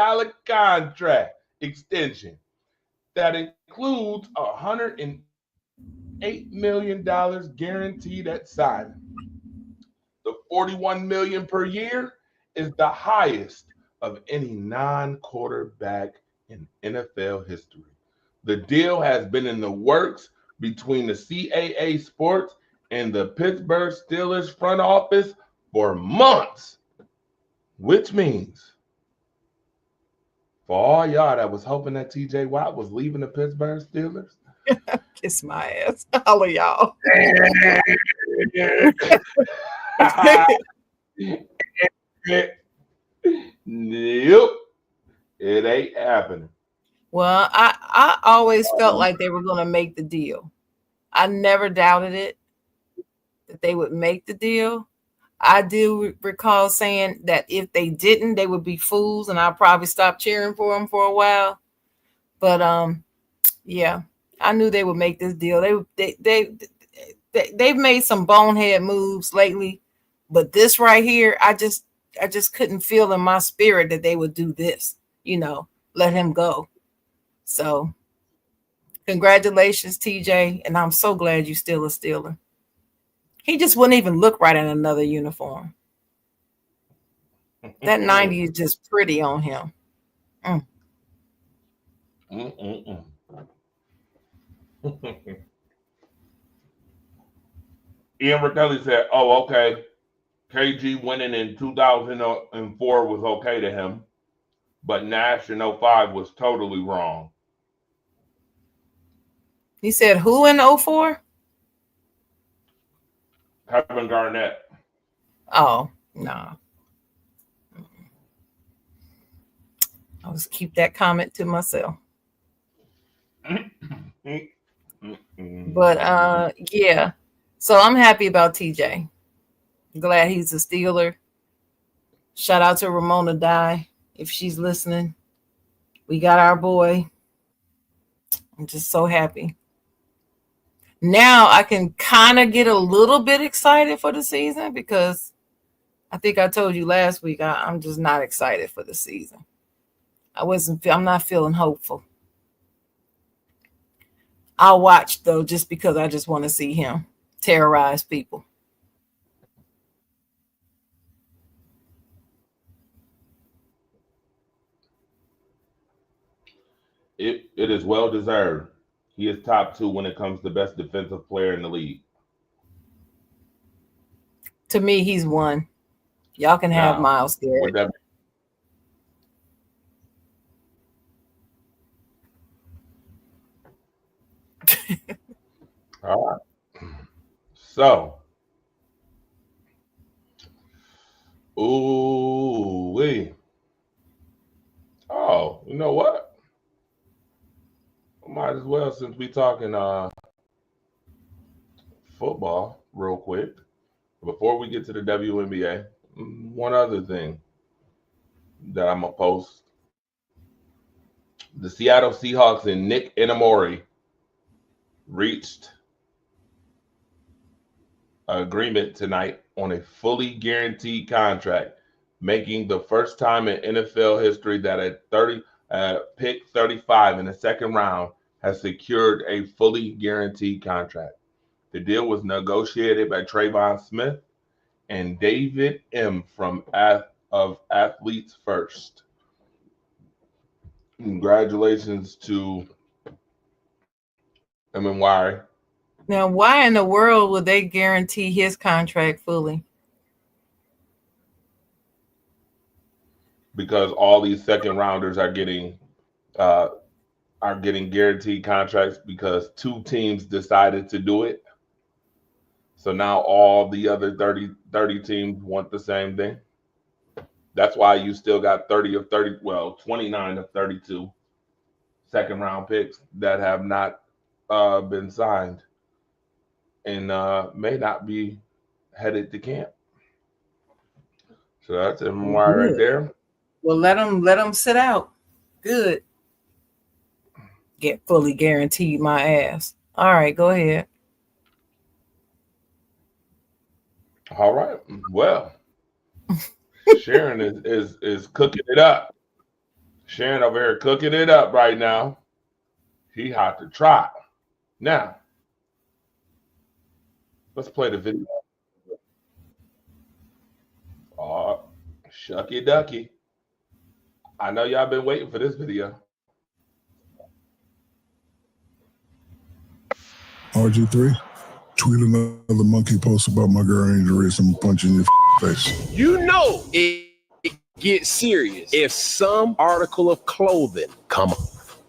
C: contract extension that includes $108 million guaranteed at signing. The $41 million per year is the highest of any non-quarterback in NFL history. The deal has been in the works between the CAA Sports and the Pittsburgh Steelers front office for months, which means for all y'all that was hoping that TJ Watt was leaving the Pittsburgh Steelers,
A: kiss my ass, all of y'all.
C: Nope, it ain't happening.
A: Well, I always felt like they were going to make the deal. I never doubted it that they would make the deal. I do recall saying that if they didn't, they would be fools, and I'll probably stop cheering for them for a while. But yeah, I knew they would make this deal. They've made some bonehead moves lately, but this right here, I just couldn't feel in my spirit that they would do this. You know, let him go. So, congratulations, TJ, and I'm so glad you're still a Steeler. He just wouldn't even look right in another uniform. That 90 is just pretty on him.
C: Ian Rakelli said, "Oh, okay. KG winning in 2004 was okay to him. but Nash in 05 was totally wrong.
A: He said who in 04?
C: Kevin Garnett.
A: Oh, no. I'll just keep that comment to myself. But yeah. So I'm happy about TJ. Glad he's a Steeler. Shout out to Ramona Dye if she's listening. We got our boy. I'm just so happy. Now I can kind of get a little bit excited for the season because I think I told you last week I'm just not excited for the season. I'm not feeling hopeful. I'll watch though just because I just want to see him terrorize people.
C: It is well deserved. He is top 2 when it comes to best defensive player in the league.
A: To me, he's 1. Y'all can have Myles Garrett.
C: All right. So, ooh-wee. Oh, you know what? Might as well, since we talking football real quick, before we get to the WNBA, one other thing that I'm going to post. The Seattle Seahawks and Nick Inamori reached an agreement tonight on a fully guaranteed contract, making the first time in NFL history that pick 35 in the second round has secured a fully guaranteed contract. The deal was negotiated by Trayvon Smith and David M. of Athletes First. Congratulations to M&Y.
A: Now, why in the world would they guarantee his contract fully?
C: Because all these second rounders are getting guaranteed contracts because 2 teams decided to do it. So now all the other 30 teams want the same thing. That's why you still got 29 of 32 second round picks that have not been signed and may not be headed to camp. So that's M&Y right there.
A: Well, let them sit out. Good. Get fully guaranteed my ass. All right, go ahead.
C: All right. Well, Sharon is cooking it up. Sharon over here cooking it up right now. He hot to try. Now, let's play the video. Oh, shucky ducky. I know y'all been waiting for this video.
D: RG3, tweet another monkey post about my girl Angel Reese and punching your face.
E: You know it gets serious if some article of clothing come off.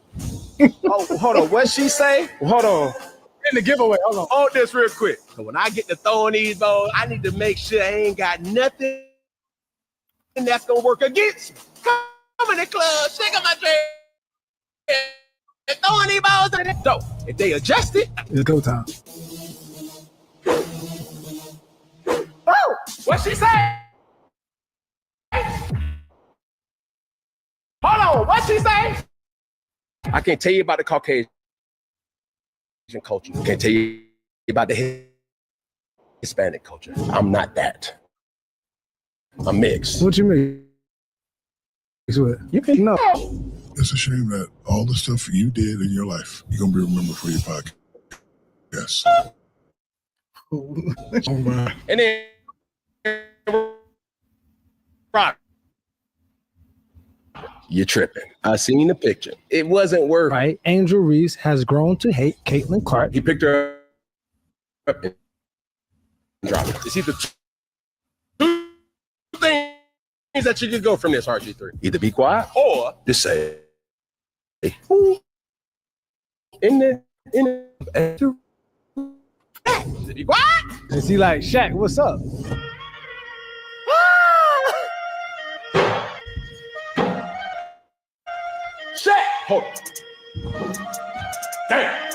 F: Oh, hold on. What she say? Hold on. In the giveaway. Hold on.
E: Hold this real quick. So when I get to throwing these balls, I need to make sure I ain't got nothing that's gonna work against me. Come in the club, shake up my dress, and throwing these balls in it. So if they adjust it,
F: It's go time.
E: oh, what she say? Hold on, what she say? I can't tell you about the Caucasian culture. I can't tell you about the Hispanic culture. I'm not that. I'm mixed.
F: What you mean? You can know.
D: It's a shame that all the stuff you did in your life, you're going to be remembered for your podcast. Yes.
F: Oh, my.
E: And then rock. You're tripping. I seen the picture. It wasn't worth it.
F: Right. Angel Reese has grown to hate Caitlin Clark.
E: He picked her up and dropped it. It's either two things that you could go from this, RG3. Either be quiet or just say, who in the be quiet.
F: Is he like, Shaq, what's up?
E: Shaq, hold on. Damn.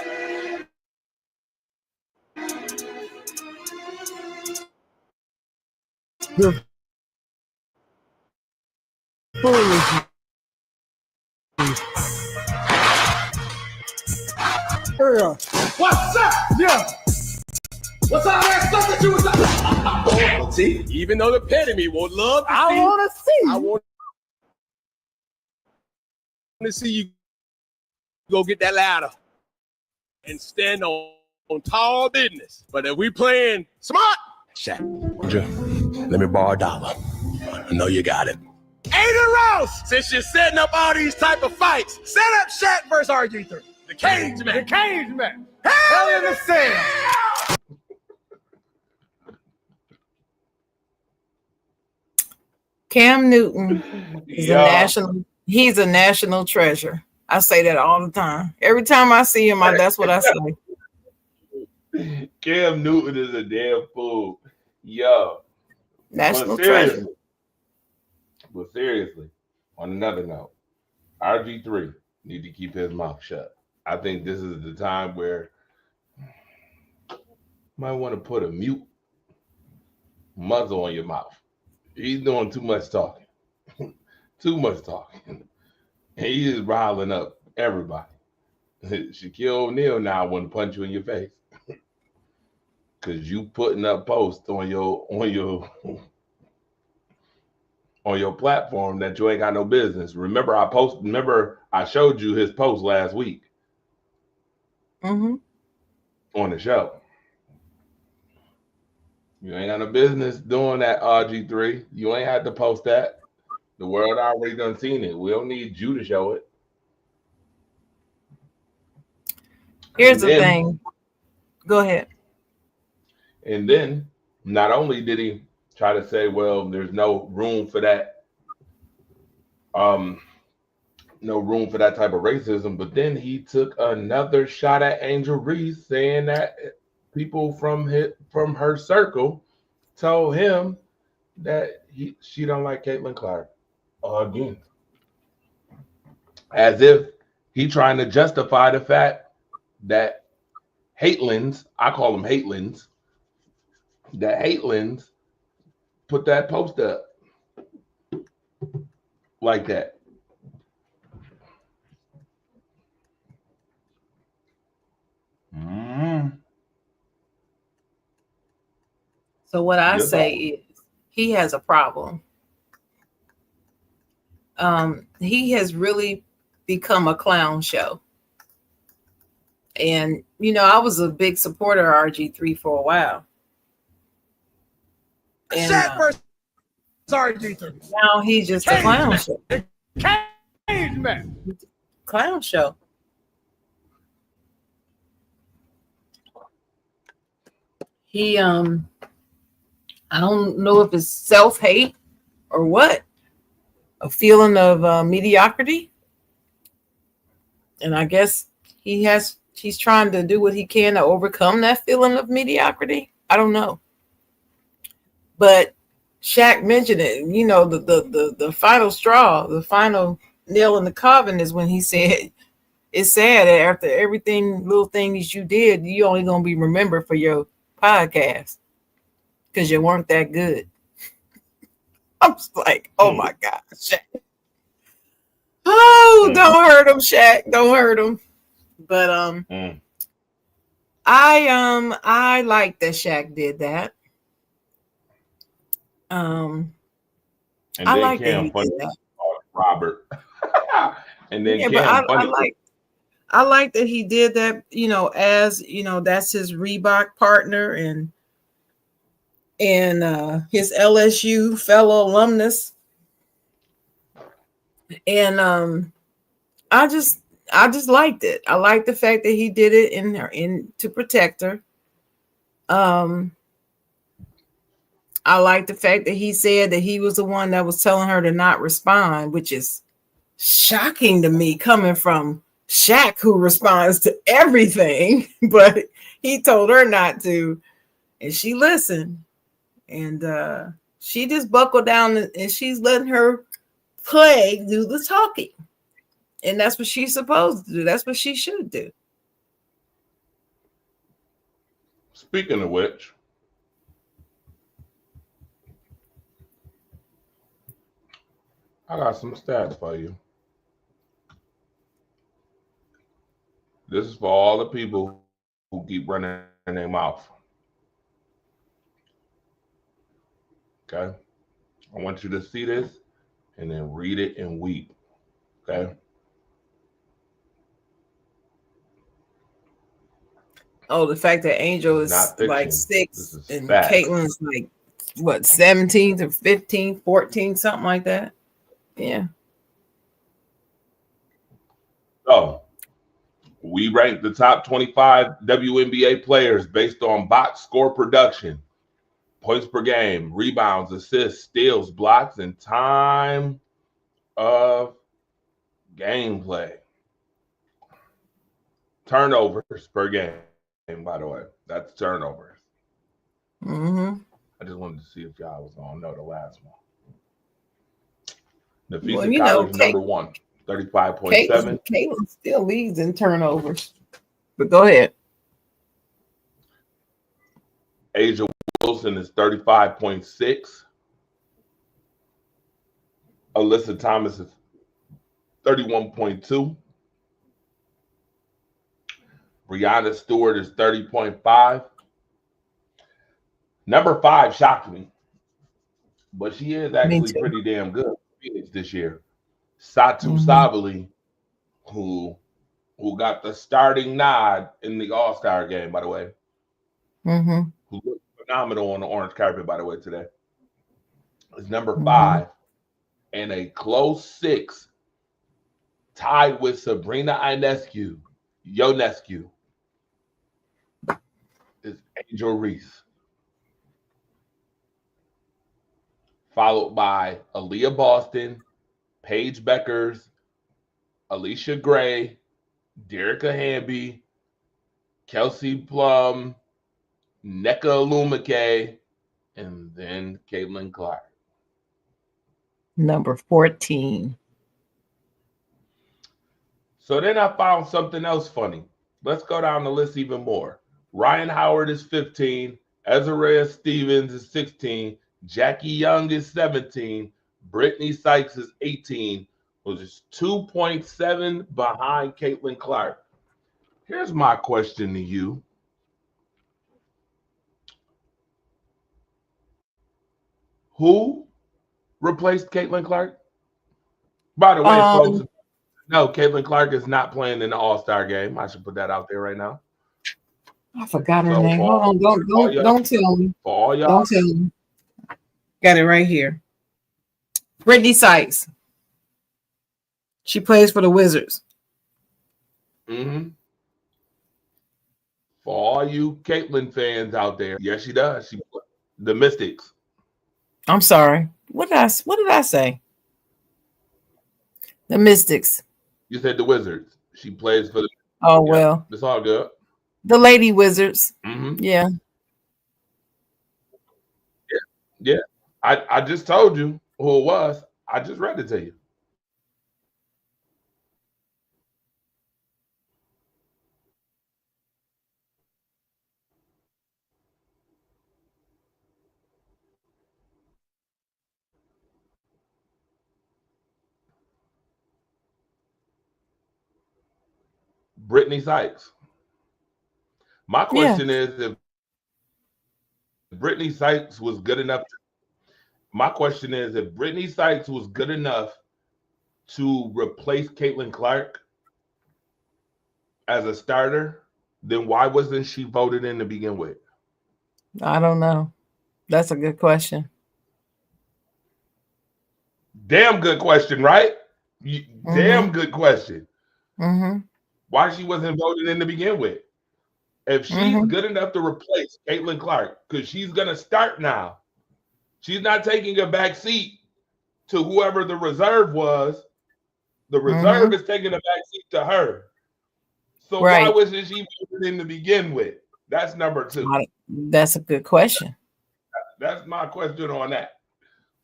F: The foolish. Hurry up.
E: What's up?
F: Yeah.
E: What's all that stuff that you was talking? See, even though the pet in me won't love to
F: I
E: see,
F: want to see.
E: I want to see you go get that ladder and stand on tall business. But if we playing smart, Shaq, let me borrow $1. I know you got it. Aiden Ross, since you're setting up all these type of fights, set up Shaq versus RG3. The cage man.
F: The cage man. Hell in the cell.
A: Cam Newton is he's a national treasure. I say that all the time. Every time I see him, that's what I say.
C: Cam Newton is a damn fool. Yo.
A: National treasure.
C: But seriously, on another note, RG3 need to keep his mouth shut. I think this is the time where you might want to put a mute muzzle on your mouth. He's doing too much talking. Too much talking. And he is riling up everybody. Shaquille O'Neal now want to punch you in your face. Cause you putting up posts on your platform that you ain't got no business. Remember I showed you his post last week on the show. You ain't got no business doing that, RG3. You ain't had to post that. The world already done seen it. We don't need you to show it.
A: Here's the thing. Go ahead.
C: And then not only did he try to say, well, there's no room for that, no room for that type of racism, but then he took another shot at Angel Reese, saying that people from her circle told him that she don't like Caitlin Clark again, as if he trying to justify the fact that Hatelins, I call them Hatelins, that Hatelins put that post up like that.
A: So what I say is he has a problem. He has really become a clown show. And, you know, I was a big supporter of RG3 for a while. And
E: Shaq versus RG3.
A: now he's just a clown show.
F: Cage man.
A: Clown show. He I don't know if it's self-hate or what, a feeling of mediocrity. And I guess he's trying to do what he can to overcome that feeling of mediocrity. I don't know. But Shaq mentioned it, you know, the final straw, the final nail in the coffin is when he said, it's sad that after everything, little things you did, you only going to be remembered for your podcast because you weren't that good. I'm just like, oh my God, Shaq. Oh, don't hurt him, Shaq. Don't hurt him. But I like that Shaq did that.
C: And
A: I
C: then
A: like
C: Cam
A: that he did that.
C: Robert. And then
A: Yeah,
C: Cam
A: but I like that he did that, you know, as you know, that's his Reebok partner and his LSU fellow alumnus. And I just liked it. I like the fact that he did it in to protect her. I I like the fact that he said that he was the one that was telling her to not respond, which is shocking to me coming from Shaq, who responds to everything, but he told her not to, and she listened, and she just buckled down, and she's letting her play do the talking, and that's what she's supposed to do. That's what she should do.
C: Speaking of which, I got some stats for you. This is for all the people who keep running their mouth. Okay? I want you to see this and then read it and weep. Okay?
A: Oh, the fact that Angel is
C: Not fiction.
A: like
C: This
A: 6
C: is
A: and
C: facts.
A: Caitlin's like, what, 17 to 15, 14, something like that. Yeah.
C: So, we rank the top 25 WNBA players based on box score production, points per game, rebounds, assists, steals, blocks, and time of gameplay. Turnovers per game, by the way. That's turnovers.
A: Mm-hmm.
C: I just wanted to see if y'all was going to know the last one. Nafisa
A: Well, you know,
C: Kyler's number one, 35.7.
A: Caitlin still leads in turnovers. But go ahead.
C: Asia Wilson is 35.6. Alyssa Thomas is 31.2. Brianna Stewart is 30.5. Number 5 shocked me, but she is actually pretty damn good this year. Satu Sabali, who got the starting nod in the All-Star game, by the way, who looked phenomenal on the orange carpet, by the way, today, is number 5, and a close 6, tied with Sabrina Ionescu, is Angel Reese, followed by Aaliyah Boston, Paige Beckers, Alicia Gray, Derica Hamby, Kelsey Plum, Nneka Olumake, and then Caitlin Clark.
A: Number 14.
C: So then I found something else funny. Let's go down the list even more. Ryan Howard is 15. Ezra Stevens is 16. Jackie Young is 17. Brittany Sykes is 18, which is 2.7 behind Caitlin Clark. Here's my question to you. Who replaced Caitlin Clark? By the way, folks, no, Caitlin Clark is not playing in the All-Star game. I should put that out there right now.
A: I forgot her name. Hold on, don't tell me.
C: For all y'all,
A: don't tell me. Got it right here. Brittany Sykes. She plays for the Wizards.
C: For all you Caitlin fans out there, yes, she does. The Mystics.
A: I'm sorry. What did I say? The Mystics.
C: You said the Wizards. She plays for the.
A: Oh well,
C: it's all good.
A: The Lady Wizards. Yeah.
C: Yeah. I just told you who it was. I just read it to you. Brittany Sykes. My question is, if Brittany Sykes was good enough to replace Caitlin Clark as a starter, then why wasn't she voted in to begin with?
A: I don't know. That's a good question.
C: Damn good question, right? Damn good question. Why she wasn't voted in to begin with? If she's good enough to replace Caitlin Clark, because she's going to start now, She's not taking a back seat to whoever the reserve was. The reserve is taking a back seat to her. So why wasn't she in to begin with? That's number 2.
A: That's a good question.
C: That's my question on that.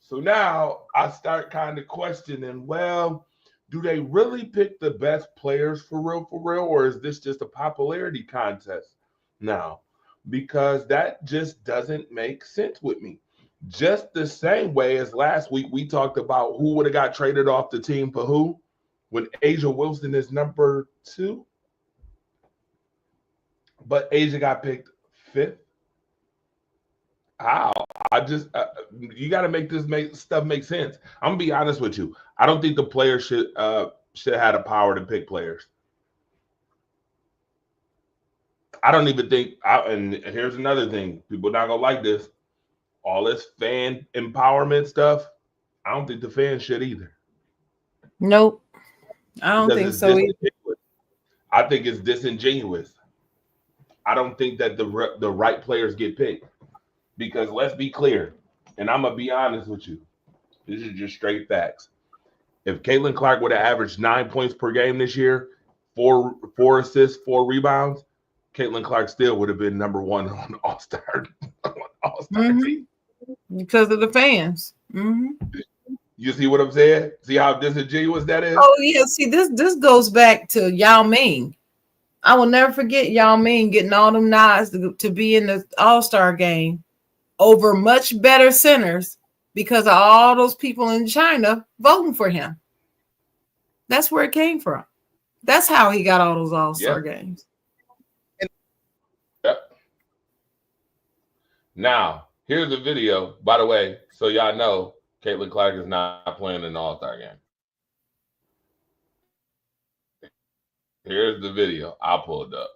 C: So now I start kind of questioning, well, do they really pick the best players for real, or is this just a popularity contest now? Because that just doesn't make sense with me. Just the same way as last week we talked about who would have got traded off the team for who, when Asia Wilson is number 2. But Asia got picked 5th. How? I just you got to make this stuff make sense. I'm gonna be honest with you. I don't think the players should have the power to pick players. I don't even think. And here's another thing: people not gonna like this. All this fan empowerment stuff. I don't think the fans should either.
A: Nope, I don't think so either.
C: I think it's disingenuous. I don't think that the right players get picked. Because let's be clear, and I'm gonna be honest with you. This is just straight facts. If Caitlin Clark would have averaged 9 points per game this year, 4 assists, 4 rebounds, Caitlin Clark still would have been number 1 on the All-Star team.
A: Because of the fans.
C: You see what I'm saying? See how disingenuous that is?
A: Oh yeah. See, this goes back to Yao Ming. I will never forget Yao Ming getting all them nods to be in the All-Star game over much better centers because of all those people in China voting for him. That's where it came from. That's how he got all those All-Star games.
C: Yep. Now, here's the video, by the way, so y'all know Caitlin Clark is not playing in the All-Star game. Here's the video. I'll pull it up.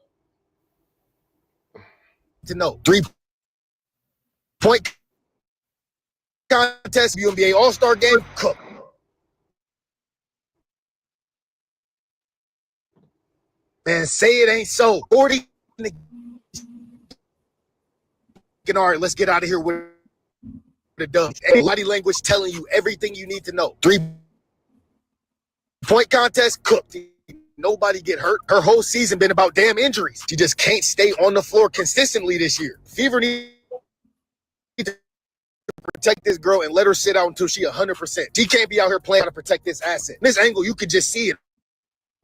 E: To know 3-point contest, NBA All-Star game, cook. Man, say it ain't so. 40. All right, let's get out of here with the dub. Body language telling you everything you need to know. 3-point contest, cooked. Nobody get hurt. Her whole season been about damn injuries. She just can't stay on the floor consistently this year. Fever needs to protect this girl and let her sit out until she 100%. She can't be out here playing to protect this asset. In this angle, you could just see it.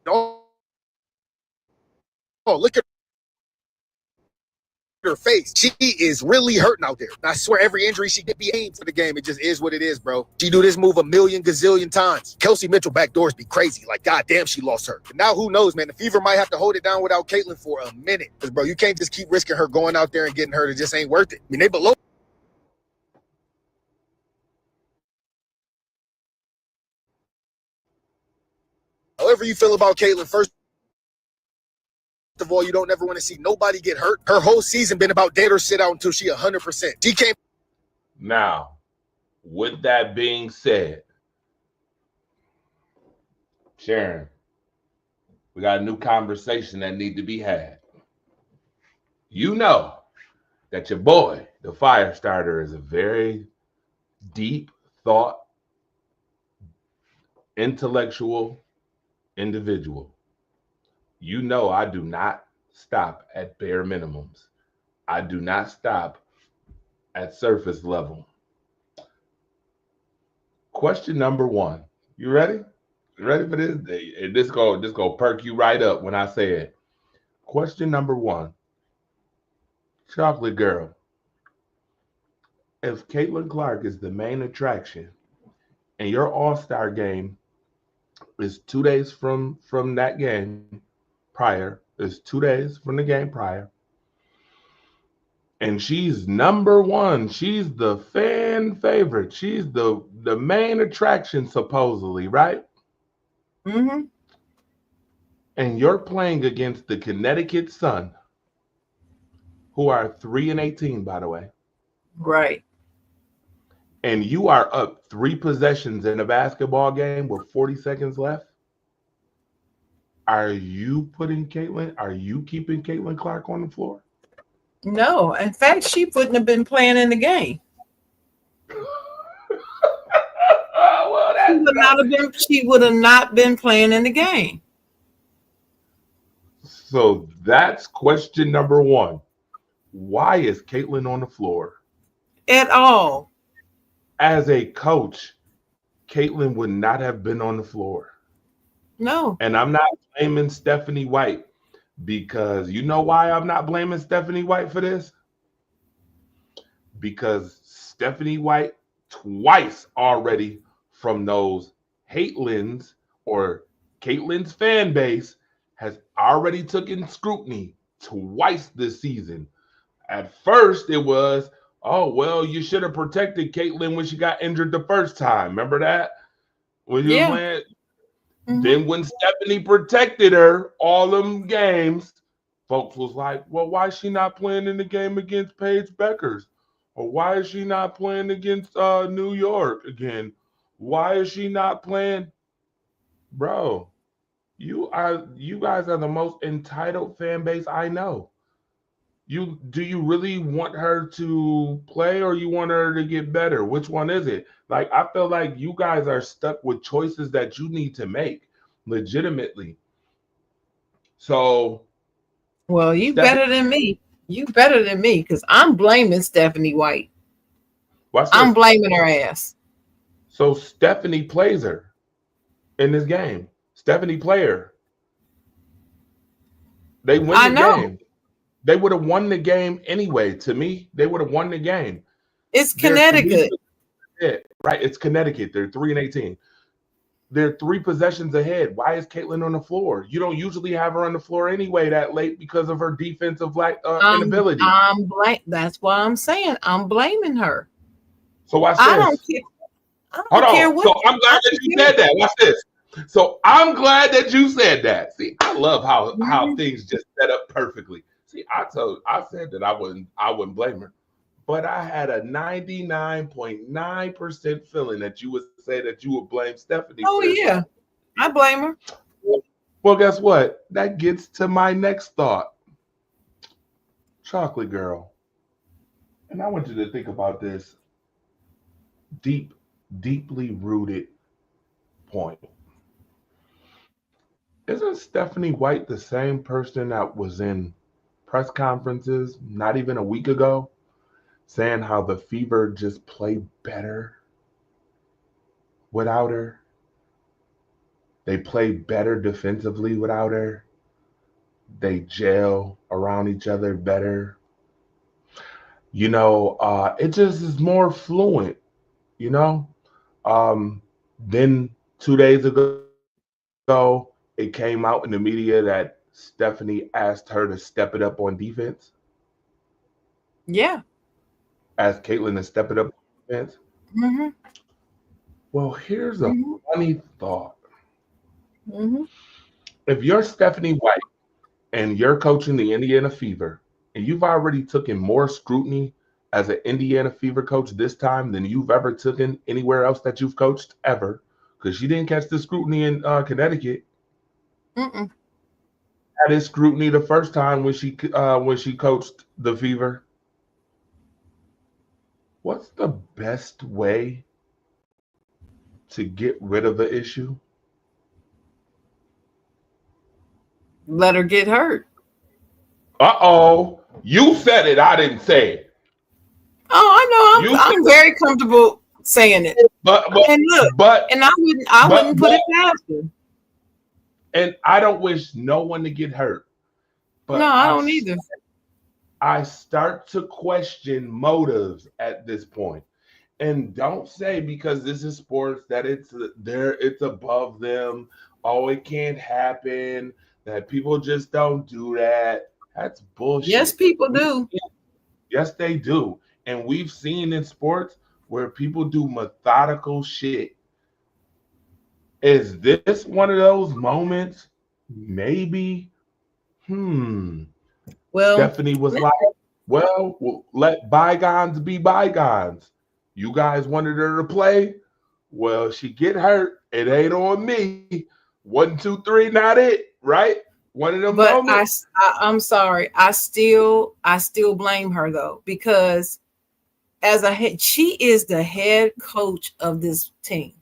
E: Oh, look at her face. She is really hurting out there. I swear every injury she could be aimed for the game. It just is what it is, bro. She do this move a million gazillion times. Kelsey Mitchell backdoors be crazy. Like, goddamn, she lost her. But now who knows, man? The Fever might have to hold it down without Caitlin for a minute. Because, bro, you can't just keep risking her going out there and getting hurt. It just ain't worth it. I mean, they below. However you feel about Caitlin, first of all, you don't ever want to see nobody get hurt. Her whole season been about dead or sit out until she 100%. She can't.
C: Now, with that being said, Sharon, we got a new conversation that need to be had. You know that your boy, the fire starter, is a very deep thought, intellectual individual. You know I do not stop at bare minimums. I do not stop at surface level. Question number 1. You ready? You ready for this? This go perk you right up when I say it. Question number 1. Chocolate Girl. If Caitlin Clark is the main attraction and your All-Star game is 2 days from that game prior, is 2 days from the game prior, and she's number 1, she's the fan favorite, she's the main attraction supposedly, right?
A: Mm-hmm.
C: And you're playing against the Connecticut Sun, who are 3-18, by the way.
A: Right.
C: And you are up 3 possessions in a basketball game with 40 seconds left. Are you keeping Caitlin Clark on the floor?
A: No. In fact, she wouldn't have been playing in the game. She would have not been playing in the game.
C: So that's question number one. Why is Caitlin on the floor?
A: At all.
C: As a coach, Caitlin would not have been on the floor.
A: No.
C: And I'm not blaming Stephanie White, because you know why I'm not blaming Stephanie White for this? Because Stephanie White twice already from those Hatelins or Caitlin's fan base has already taken scrutiny twice this season. At first it was, oh, well, you should have protected Caitlin when she got injured the first time. Remember that? When you went. Mm-hmm. Then when Stephanie protected her all them games, folks was like, well, why is she not playing in the game against Paige Beckers? Or why is she not playing against New York again? Why is she not playing? Bro, you guys are the most entitled fan base I know. Do you really want her to play, or you want her to get better? Which one is it? Like, I feel like you guys are stuck with choices that you need to make legitimately. So,
A: well, you better than me. You better than me, because I'm blaming Stephanie White. I'm blaming her ass.
C: So Stephanie plays her in this game. Stephanie play her. They win the game. They would have won the game anyway. To me, they would have won the game.
A: It's Connecticut.
C: Right, it's Connecticut. They're 3-18. They're 3 possessions ahead. Why is Caitlin on the floor? You don't usually have her on the floor anyway that late because of her defensive inability.
A: That's why I'm saying I'm blaming her.
C: So watch
A: I
C: this.
A: don't care. I don't care what.
C: So I'm glad that you said that. Watch this. So I'm glad that you said that. See, I love how things just set up perfectly. See, I said that I wouldn't blame her, but I had a 99.9% feeling that you would say that you would blame Stephanie.
A: Oh yeah, I blame her.
C: Well, guess what? That gets to my next thought. Chocolate girl, and I want you to think about this deeply rooted point. Isn't Stephanie White the same person that was in press conferences not even a week ago saying how the Fever just played better without her? They play better defensively without her. They gel around each other better. You know, it just is more fluent, you know? Then 2 days ago, it came out in the media that Stephanie asked her to step it up on defense.
A: Yeah.
C: Asked Caitlin to step it up on defense.
A: Mm-hmm.
C: Well, here's a funny thought. If you're Stephanie White and you're coaching the Indiana Fever, and you've already taken more scrutiny as an Indiana Fever coach this time than you've ever taken anywhere else that you've coached ever, because she didn't catch the scrutiny in Connecticut. Had his scrutiny the first time when she coached the Fever. What's the best way to get rid of the issue?
A: Let her get hurt.
C: Uh-oh. You said it. I didn't say it.
A: Oh, I know. I'm very comfortable saying it.
C: But
A: and I wouldn't put it past her.
C: And I don't wish no one to get hurt. But
A: no, I don't either.
C: I start to question motives at this point. And don't say because this is sports that it's above them. Oh, it can't happen. That people just don't do that. That's bullshit.
A: Yes, people do.
C: Yes, they do. And we've seen in sports where people do methodical shit. Is this one of those moments? Maybe.
A: Well,
C: Stephanie was like, well, let bygones be bygones. You guys wanted her to play. Well, she get hurt. It ain't on me. 1, 2, 3, not it. Right? One of them moments.
A: I'm sorry. I still blame her though, because she is the head coach of this team.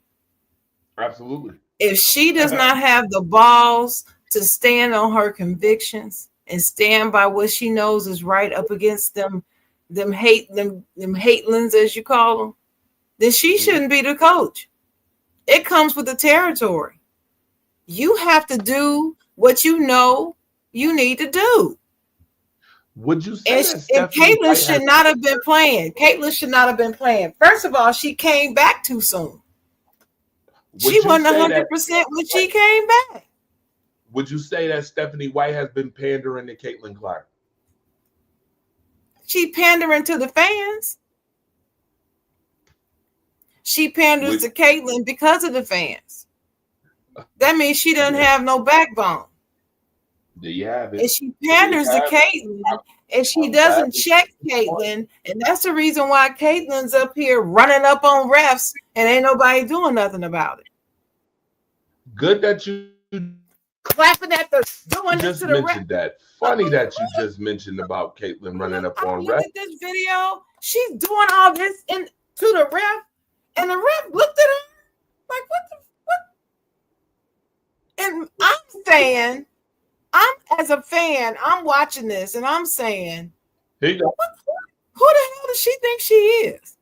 C: Absolutely.
A: If she does not have the balls to stand on her convictions and stand by what she knows is right up against them hatelins, as you call them, then she shouldn't be the coach. It comes with the territory. You have to do what you know you need to do.
C: Would you say
A: And Caitlin should not have been playing. Caitlin should not have been playing. First of all, she came back too soon. She wasn't 100% when she came back.
C: Would you say that Stephanie White has been pandering to Caitlin Clark?
A: She pandering to the fans. She panders to Caitlin because of the fans. That means she doesn't have no backbone.
C: Do you have it?
A: And she panders to Caitlin, and she doesn't check Caitlin, and that's the reason why Caitlin's up here running up on refs, and ain't nobody doing nothing about it.
C: Good that you
A: clapping at the doing
C: just
A: this to the
C: mentioned that. Funny that you just mentioned about Caitlin running up on refs.
A: Look at this video. She's doing all this to the ref, and the ref looked at her like, "What the what?" And I'm saying, as a fan, I'm watching this, and I'm saying,
C: who the
A: hell does she think she is?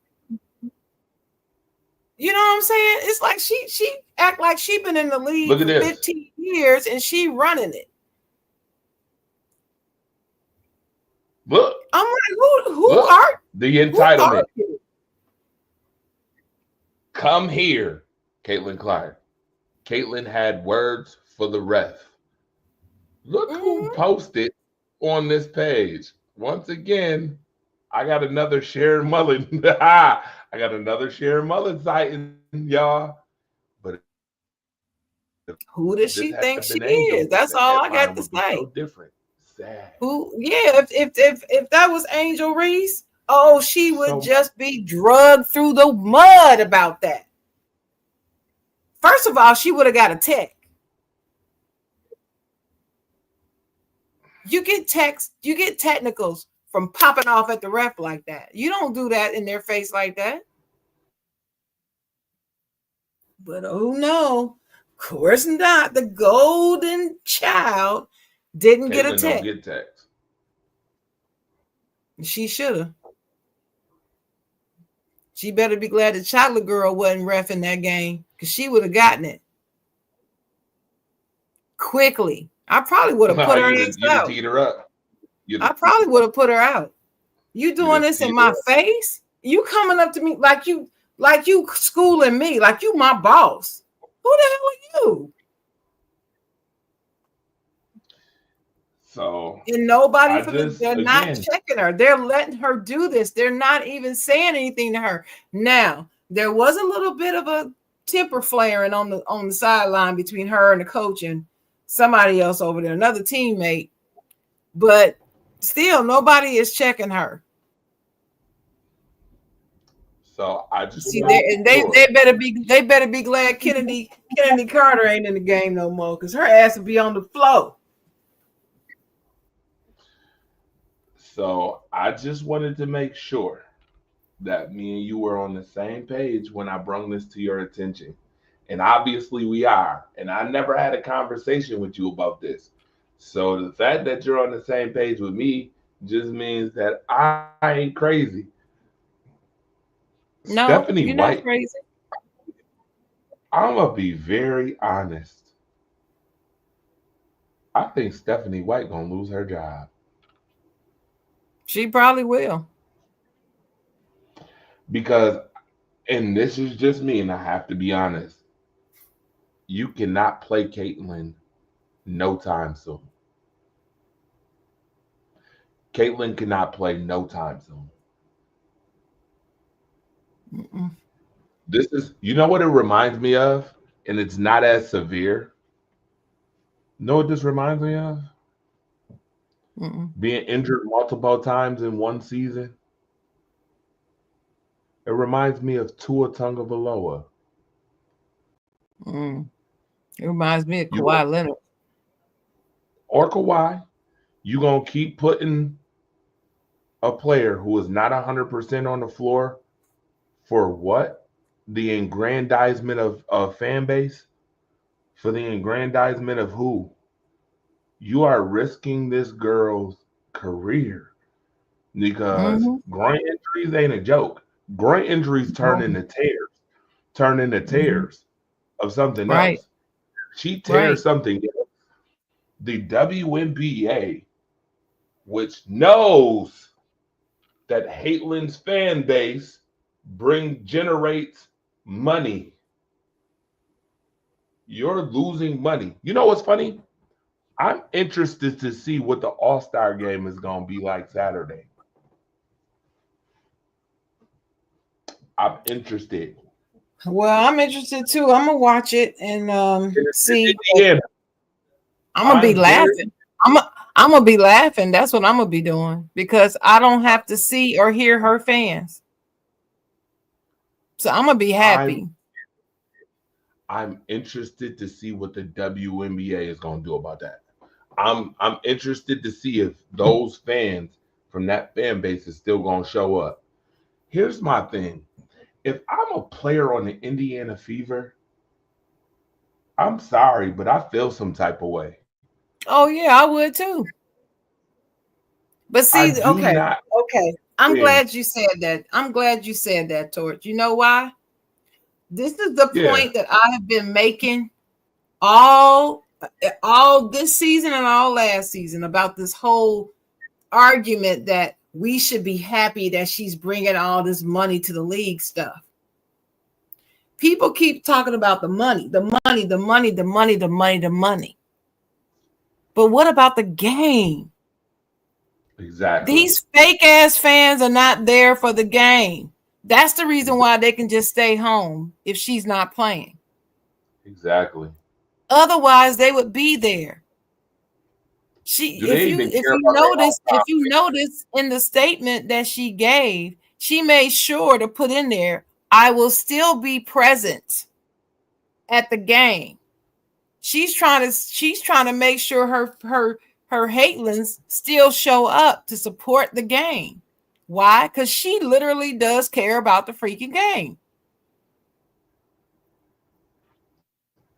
A: You know what I'm saying? It's like she act like she been in the league for 15 years and she running it.
C: Look,
A: I'm like, who are
C: the entitlement? Come here, Caitlin Clark. Caitlin had words for the ref. Look who posted on this page. Once again, I got another Sharon Mullen. I got another Sharon Mullen sighting, y'all. But
A: who does she think she is? That's all I got to say.
C: So different. Sad.
A: Who? Yeah. If that was Angel Reese, she would just be drugged through the mud about that. First of all, she would have got a tech. You get technicals from popping off at the ref like that. You don't do that in their face like that. But oh no, of course not. The golden child didn't get a tech.
C: Don't get techs.
A: She should have. She better be glad the chocolate girl wasn't ref in that game, because she would have gotten it quickly. I probably would have put her ass out. I probably would have put her out. You doing this in my face? You coming up to me like you schooling me, like you my boss. Who the hell are you?
C: So
A: and nobody they're not checking her. They're letting her do this. They're not even saying anything to her. Now, there was a little bit of a temper flaring on the sideline between her and the coach and somebody else over there, another teammate, but still nobody is checking her.
C: So I just
A: see they better be glad Kennedy Carter ain't in the game no more, because her ass would be on the floor.
C: So I just wanted to make sure that me and you were on the same page when I brought this to your attention. And obviously we are. And I never had a conversation with you about this. So the fact that you're on the same page with me just means that I ain't crazy.
A: No,
C: Stephanie
A: you're
C: White,
A: not crazy.
C: I'm going to be very honest. I think Stephanie White going to lose her job.
A: She probably will.
C: Because, and this is just me, and I have to be honest, you cannot play Caitlin no time soon. Caitlin cannot play no time soon.
A: Mm-mm.
C: This is, you know what it reminds me of? And it's not as severe. You know what this reminds me of?
A: Mm-mm.
C: Being injured multiple times in one season. It reminds me of Tua Tagovailoa.
A: It reminds me of Kawhi Leonard.
C: Or Kawhi. You're going to keep putting a player who is not 100% on the floor for what? the aggrandizement of fan base, for the aggrandizement of who? You are risking this girl's career because
A: Mhm.
C: groin injuries ain't a joke. Groin injuries turn into
A: Mhm.
C: tears of something
A: Right,
C: else. She tears
A: right.
C: something else. The WNBA, which knows that Hatelin's fan base generates money. You're losing money. You know what's funny? I'm interested to see what the All-Star game is going to be like Saturday. I'm interested.
A: Well, I'm interested too. I'm gonna watch it and see.
C: Indiana.
A: I'm gonna be
C: I'm very
A: laughing. I'm gonna be laughing. That's what I'm gonna be doing because I don't have to see or hear her fans. So I'm gonna be
C: I'm
A: happy.
C: I'm interested to see what the WNBA is going to do about that. I'm interested to see if those fans from that fan base is still going to show up. Here's my thing. If I'm a player on the Indiana Fever, I'm sorry, but I feel some type of way.
A: Oh yeah, I would too. But
C: I
A: see,
C: do
A: okay,
C: not
A: okay. I'm
C: win.
A: glad you said that. I'm glad you said that, Torch. You know why? This is the
C: Yeah,
A: point that I have been making all this season and all last season about this whole argument that we should be happy that she's bringing all this money to the league stuff. People keep talking about the money, the money, the money, the money, the money, the money. But what about the game?
C: exactly.
A: These fake ass fans are not there for the game. That's the reason why they can just stay home if she's not playing.
C: Exactly.
A: Otherwise, they would be there.
C: Do they even
A: If
C: care
A: you
C: about their
A: notice in the statement that she gave, she made sure to put in there, I will still be present at the game. She's trying to make sure her Hatelins still show up to support the game. Why? Because she literally does care about the freaking game.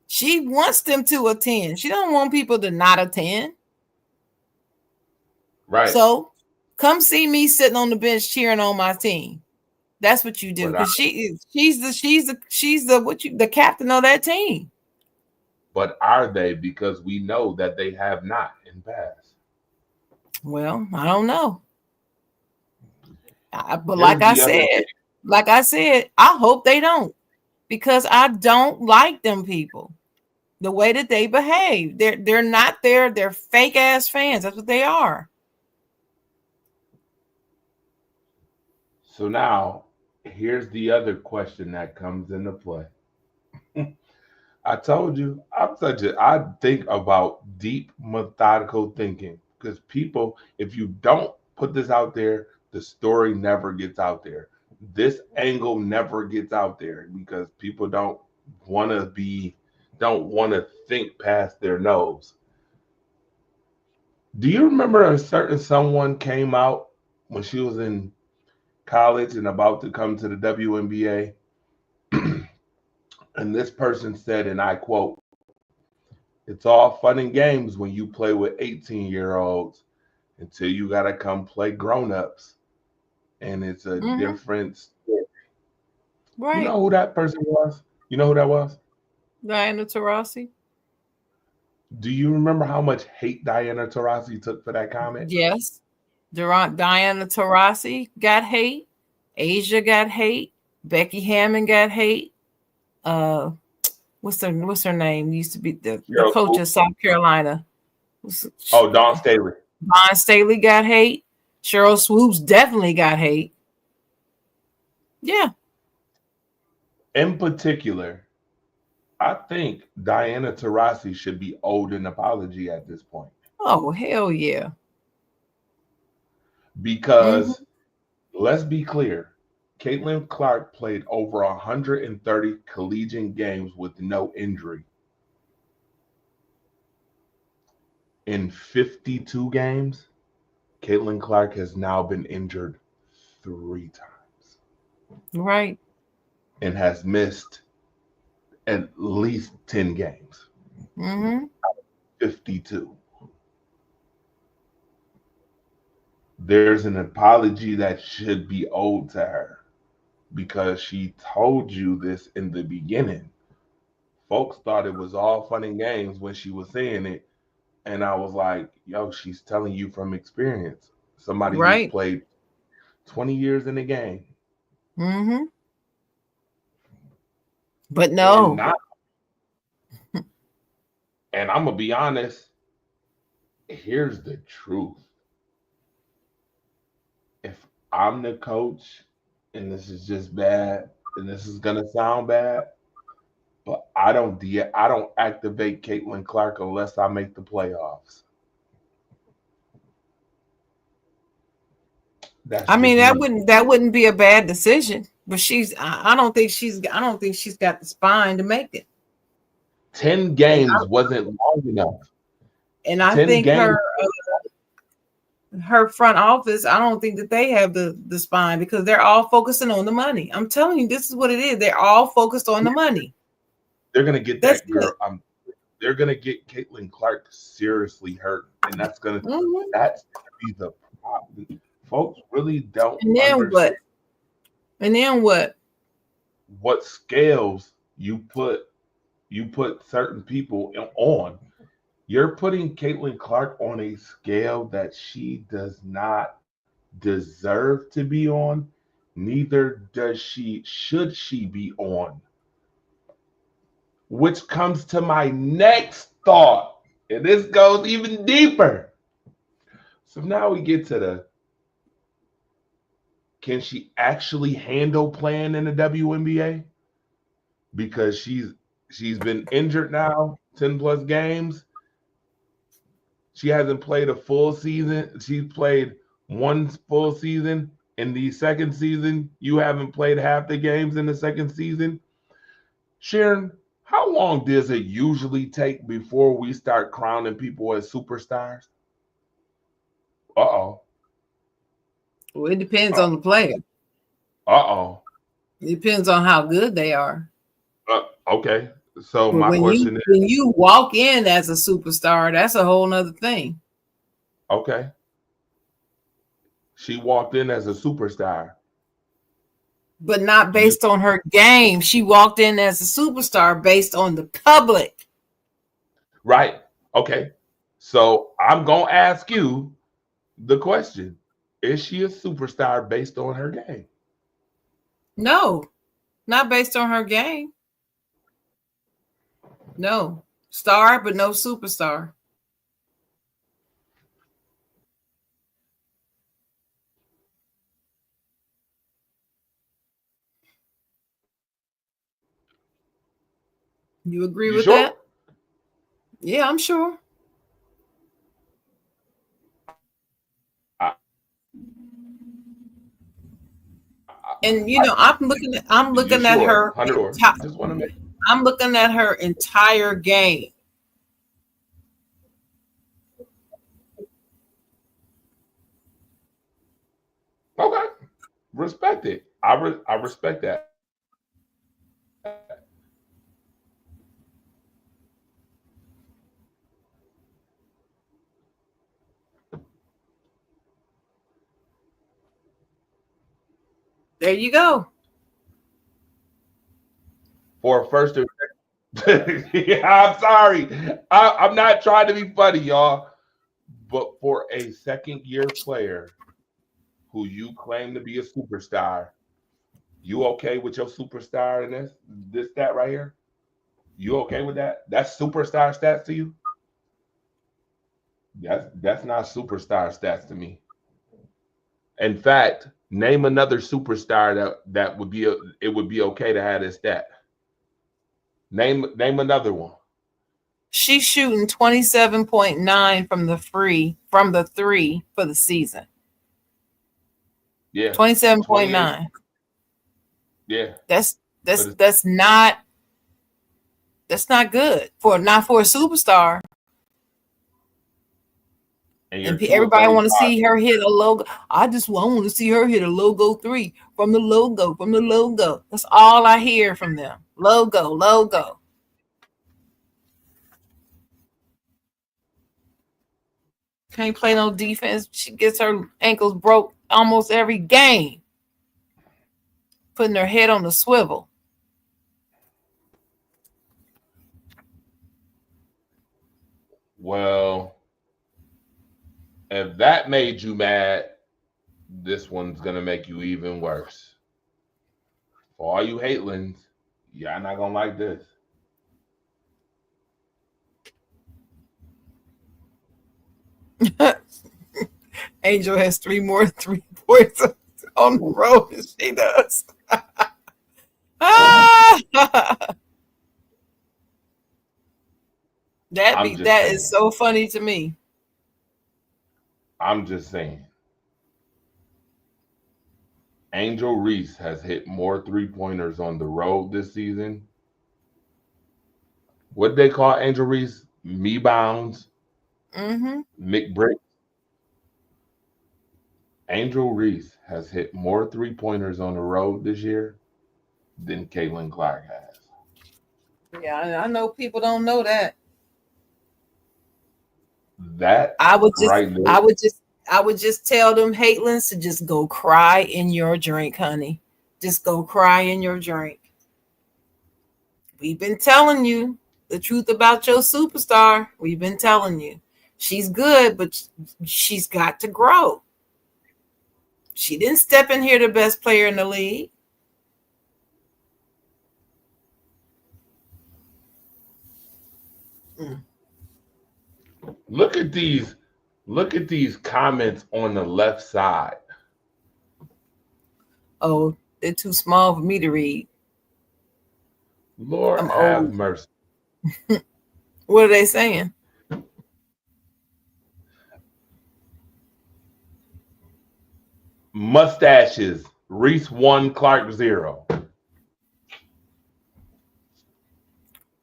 A: She wants them to attend. She don't want people to not attend.
C: right?
A: So come see me sitting on the bench cheering on my team. That's what you do
C: But I,
A: because she's the captain of that team.
C: but are they? Because we know that they have not in past.
A: Well, I don't know. But
C: Here's the other thing.
A: like I said, I hope they don't because I don't like them people. The way that they behave, they're not there. They're fake ass fans. That's what they are.
C: So now, here's the other question that comes into play. I told you, I think about deep, methodical thinking because people, if you don't put this out there, the story never gets out there. This angle never gets out there because people don't want to think past their nose. Do you remember a certain someone came out when she was in college and about to come to the WNBA? And this person said, and I quote, it's all fun and games when you play with 18-year-olds until you got to come play grown-ups. And it's a
A: Mm-hmm.
C: different story. You
A: Right,
C: know who that person was? You know who that was?
A: Diana Taurasi.
C: Do you remember how much hate Diana Taurasi took for that comment?
A: Yes, Diana Taurasi got hate. Asia got hate. Becky Hammond got hate. Uh, what's her name? Used to be the
C: Cheryl
A: coach of
C: Swoop.
A: South Carolina.
C: Oh, Dawn Staley.
A: Don Staley got hate. Cheryl Swoops definitely got hate. Yeah.
C: In particular, I think Diana Taurasi should be owed an apology at this point
A: Oh hell yeah.
C: because
A: Mm-hmm.
C: let's be clear. Caitlin Clark played over 130 collegiate games with no injury. In 52 games, Caitlin Clark has now been injured 3 times.
A: Right.
C: and has missed at least 10 games.
A: Mm-hmm.
C: 52. There's an apology that should be owed to her because she told you this in the beginning. Folks thought it was all fun and games when she was saying it. And I was like, yo, she's telling you from experience. Somebody who's
A: Right.
C: played 20 years in the game.
A: Mm-hmm. But no.
C: And I'm going to be honest. Here's the truth. If I'm the coach, and this is just bad, and this is going to sound bad, but I don't activate Caitlin Clark unless I make the playoffs.
A: I mean, that wouldn't be a bad decision, but I don't think she's got the spine to make it.
C: 10 games wasn't long enough.
A: And I think her front office, I don't think that they have the spine because they're all focusing on the money. I'm telling you, this is what it is. They're all focused on the money.
C: They're gonna get that girl. They're gonna get Caitlin Clark seriously hurt, and that's gonna be the problem. Folks really don't.
A: And then what? And then what?
C: What scales you put certain people on? You're putting Caitlin Clark on a scale that she does not deserve to be on. Neither should she be on. Which comes to my next thought. And this goes even deeper. So now we get to can she actually handle playing in the WNBA? Because she's been injured now, 10 plus games. She hasn't played a full season. She's played one full season. In the second season, you haven't played half the games in the second season. Sharon, how long does it usually take before we start crowning people as superstars? Uh-oh.
A: Well, it depends on the player.
C: Uh-oh.
A: It depends on how good they are.
C: Okay. So
A: but
C: my question
A: is, when you walk in as a superstar, that's a whole nother thing.
C: Okay. She walked in as a superstar.
A: But not based on her game. She walked in as a superstar based on the public.
C: Right. Okay. So I'm going to ask you the question. Is she a superstar based on her game?
A: No, not based on her game. No. Star, but no superstar. You agree with
C: sure?
A: that? Yeah, I'm sure. And you know, I'm looking at her.
C: Just want to make.
A: I'm looking at her entire game.
C: Okay, respect it. I respect that.
A: There you go.
C: For a first, yeah, I'm sorry. I'm not trying to be funny, y'all. But for a second-year player who you claim to be a superstar, you okay with your superstar in this stat right here? You okay with that? That's superstar stats to you? That's not superstar stats to me. In fact, name another superstar that would be it would be okay to have this stat. Name another one.
A: She's shooting 27.9 from the three for the season.
C: Yeah.
A: 27.9.
C: Yeah.
A: That's not good for a superstar.
C: your
A: everybody want to
C: 2 of 35.
A: see her hit a logo. I want to see her hit a logo 3 from the logo. That's all I hear from them. Logo. Can't play no defense. She gets her ankles broke almost every game. Putting her head on the swivel.
C: Well, if that made you mad, this one's gonna make you even worse. For all you hatelins, y'all not gonna like this.
A: Angel has 3 more 3 points on the road than she does. That is so funny to me.
C: I'm just saying. Angel Reese has hit more 3-pointers on the road this season. What they call Angel Reese? Me bounds. McBrick. Angel Reese has hit more 3-pointers on the road this year than Caitlin Clark has.
A: Yeah, I know people don't know that.
C: That
A: I would just tell them hatelins to just go cry in your drink, honey. Just go cry in your drink. We've been telling you the truth about your superstar. We've been telling you. She's good, but she's got to grow. She didn't step in here the best player in the league.
C: Look at these comments on the left side.
A: Oh, they're too small for me to read.
C: Lord
A: I'm
C: have
A: old.
C: mercy.
A: What are they saying?
C: Mustaches. Reese 1, Clark 0.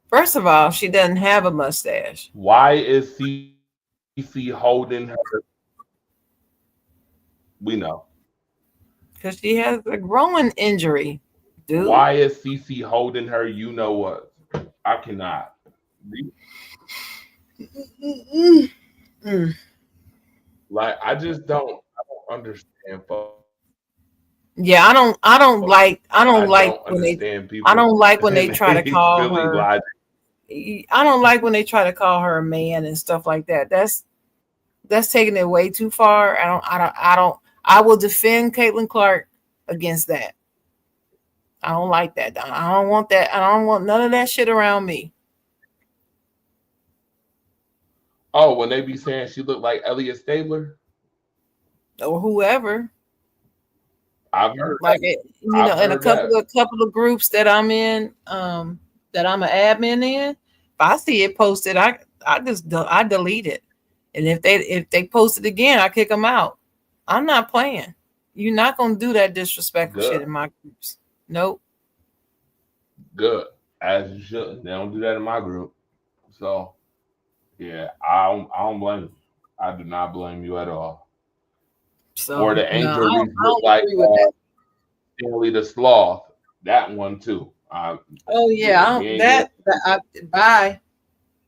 A: First of all, she doesn't have a mustache.
C: Why is CC holding her? We know.
A: Because she has a growing injury, dude.
C: Why is CC holding her? You know what? I cannot. Like, I don't understand folks.
A: Yeah, I don't like when they try to call her.
C: Logic.
A: I don't like when they try to call her a man and stuff like that. That's taking it way too far. I will defend Caitlin Clark against that. I don't like that. I don't want that. I don't want none of that shit around me.
C: Oh, when they be saying she looked like Elliot Stabler
A: Or whoever.
C: I've heard
A: like it, in a couple of groups that I'm in, that I'm an admin in. If I see it posted, I delete it, and if they post it again, I kick them out. I'm not playing. You're not gonna do that disrespectful shit in my groups. Nope.
C: Good, as you should. They don't do that in my group. So, yeah, I don't blame you. I do not blame you at all.
A: So,
C: or the Angel Reese
A: I don't
C: like
A: agree with that.
C: Stanley the Sloth. That one too.
A: Oh yeah, bye.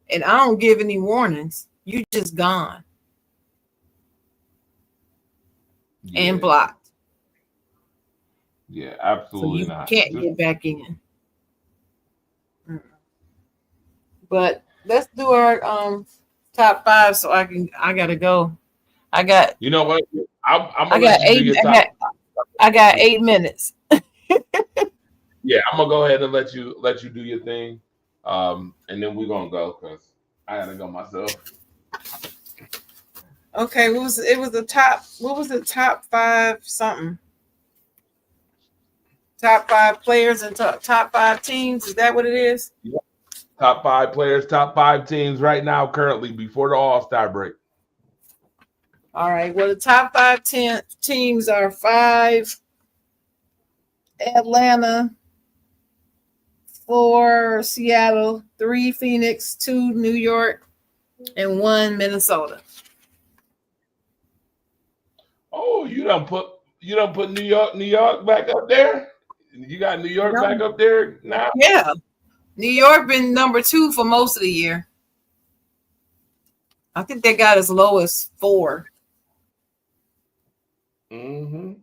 A: And I don't give any warnings. You just gone and blocked.
C: Yeah, absolutely
A: so
C: not.
A: Can't get back in. But let's do our top 5 so I gotta go.
C: You know what?
A: I got 8 minutes.
C: Yeah, I'm gonna go ahead and let you do your thing. And then we're gonna go because I gotta go myself.
A: Okay, what was the top 5 something? Top 5 players and top 5 teams. Is that what it is?
C: Yeah. Top 5 players, top 5 teams right now, currently before the All-Star break.
A: All right. Well, the top 5 teams are 5 Atlanta, 4 Seattle, 3 Phoenix, 2 New York, and 1 Minnesota.
C: Oh, you don't put New York back up there. You got New York back up there now.
A: Yeah, New York been number 2 for most of the year. I think they got as low as 4.
C: Mm-hmm.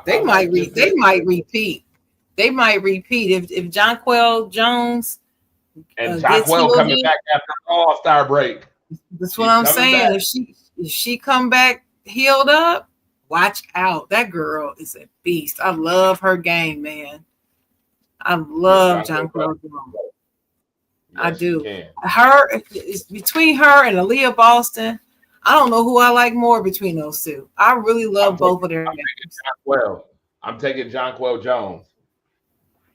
A: They might repeat. They might repeat if Jonquel Jones
C: and
A: gets
C: Jonquel
A: healed
C: coming
A: in.
C: back after the All-Star break.
A: That's what I'm
C: coming
A: saying.
C: back.
A: If she come back healed up, watch out. That girl is a beast. I love her game, man. I love Jonquel Jones. I
C: Yes,
A: do.
C: you can.
A: It's between her and Aaliyah Boston. I don't know who I like more between those two. I really love both of their games.
C: I'm taking Jonquel Jones.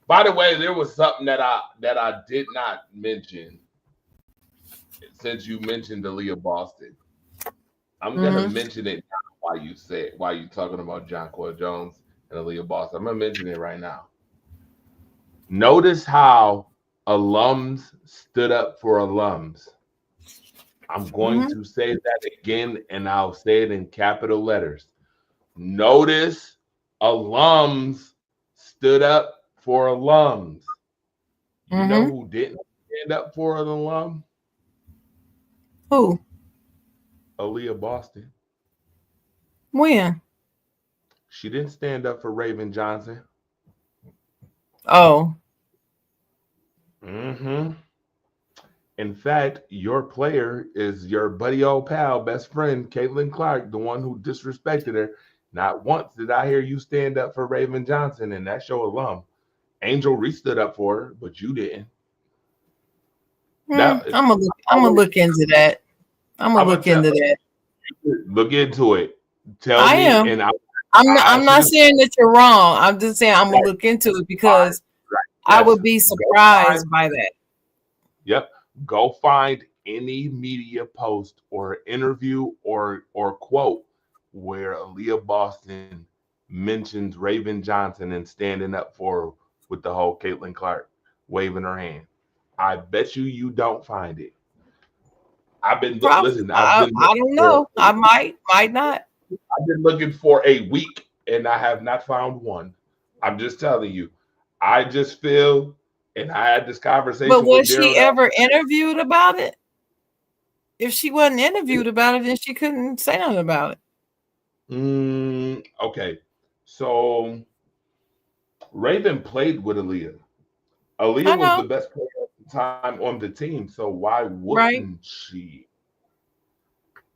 C: By the way, there was something that I did not mention since you mentioned Aaliyah Boston. I'm gonna mention it now while you talking about Jonquel Jones and Aaliyah Boston. I'm gonna mention it right now. Notice how alums stood up for alums. I'm going to say that again, and I'll say it in capital letters. Notice alums stood up for alums. You know who didn't stand up for an alum?
A: Who?
C: Aaliyah Boston.
A: When?
C: She didn't stand up for Raven Johnson.
A: Oh.
C: Mm-hmm. In fact, your player is your buddy old pal, best friend, Caitlin Clark, the one who disrespected her. Not once did I hear you stand up for Raven Johnson, and that's your alum. Angel Reese stood up for her, but you didn't.
A: I'm gonna look into that. I'm gonna look into that.
C: Look into it.
A: I am.
C: And
A: I'm not saying that you're wrong. I'm just saying I'm gonna look into it because I would be surprised by that.
C: Yep. Go find any media post or interview or quote where Aaliyah Boston mentions Raven Johnson and standing up for her with the whole Caitlin Clark waving her hand. I bet you don't find it. I've been listen.
A: I don't know. I might not.
C: I've been looking for a week and I have not found one. I'm just telling you. I just feel, and I had this conversation.
A: But was she ever interviewed about it? If she wasn't interviewed about it, then she couldn't say nothing about it.
C: Okay. So Raven played with Aaliyah. Aaliyah was the best player at the time on the team. So why wouldn't she?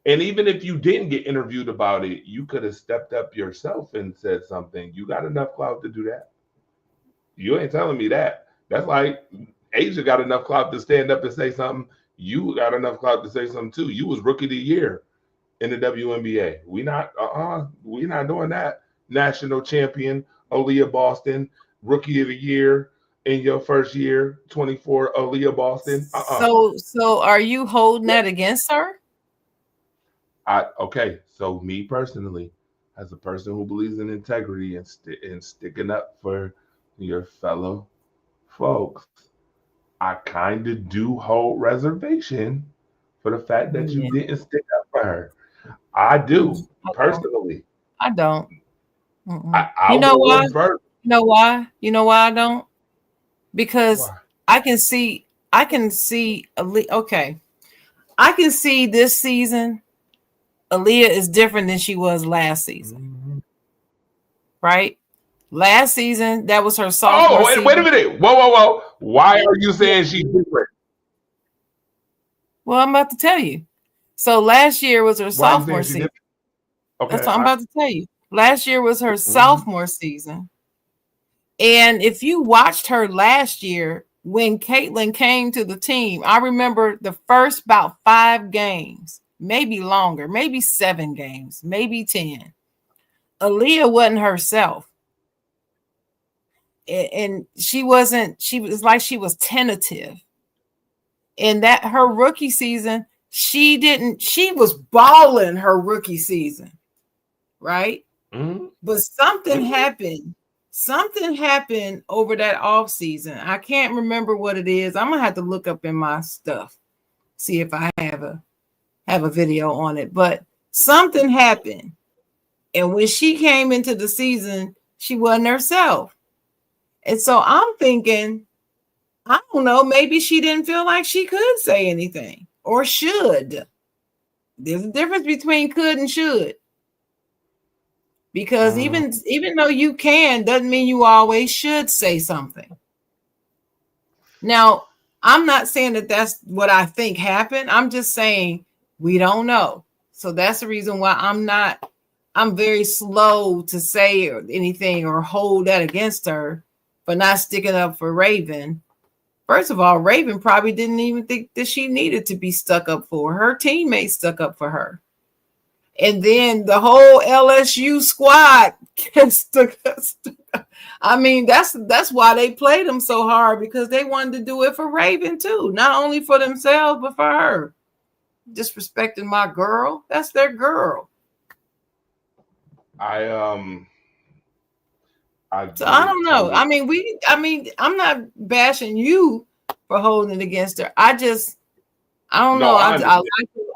C: And even if you didn't get interviewed about it, you could have stepped up yourself and said something. You got enough clout to do that. You ain't telling me that. That's like Asia got enough clout to stand up and say something. You got enough clout to say something too. You was rookie of the year in the WNBA. We not doing that. National champion, Aaliyah Boston, rookie of the year in your first year, 24, Aaliyah Boston.
A: So are you holding that against her?
C: Okay. So me personally, as a person who believes in integrity and sticking up for your fellow folks, I kind of do hold reservation for the fact that you didn't stick up for her. I do personally.
A: I don't.
C: You know why?
A: You know why I don't? Because I can see. Okay, I can see this season. Aaliyah is different than she was last season, right? Last season, that was her sophomore season.
C: Wait a minute. Whoa. Why are you saying she's different?
A: Well, I'm about to tell you. So last year was her sophomore season. Okay, that's what I'm about to tell you. Last year was her sophomore season. And if you watched her last year, when Caitlin came to the team, I remember the first about 5 games, maybe longer, maybe 7 games, maybe 10. Aaliyah wasn't herself. And she was like she was tentative. And that her rookie season, she was balling her rookie season, right? But something happened. Something happened over that off season. I can't remember what it is. I'm gonna have to look up in my stuff, see if I have have a video on it, but something happened. And when she came into the season, she wasn't herself. And so I'm thinking, I don't know, maybe she didn't feel like she could say anything or should. There's a difference between could and should. Because even though you can, doesn't mean you always should say something. Now, I'm not saying that that's what I think happened. I'm just saying we don't know. So that's the reason why I'm very slow to say anything or hold that against her for not sticking up for Raven. First of all, Raven probably didn't even think that she needed to be stuck up for. Her teammates stuck up for her. And then the whole LSU squad stuck up. I mean, that's why they played them so hard, because they wanted to do it for Raven too. Not only for themselves, but for her. Disrespecting my girl. That's their girl.
C: I
A: don't know. I mean, I'm not bashing you for holding it against her. I don't know.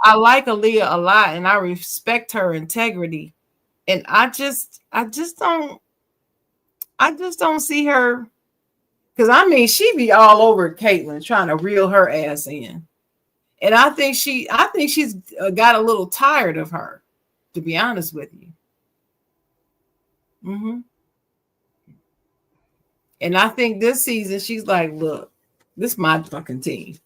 A: I like Aaliyah a lot, and I respect her integrity. And I just don't see her, because I mean, she be all over Caitlyn trying to reel her ass in. And I think she's got a little tired of her, to be honest with you. And I think this season she's like, look, this is my fucking team.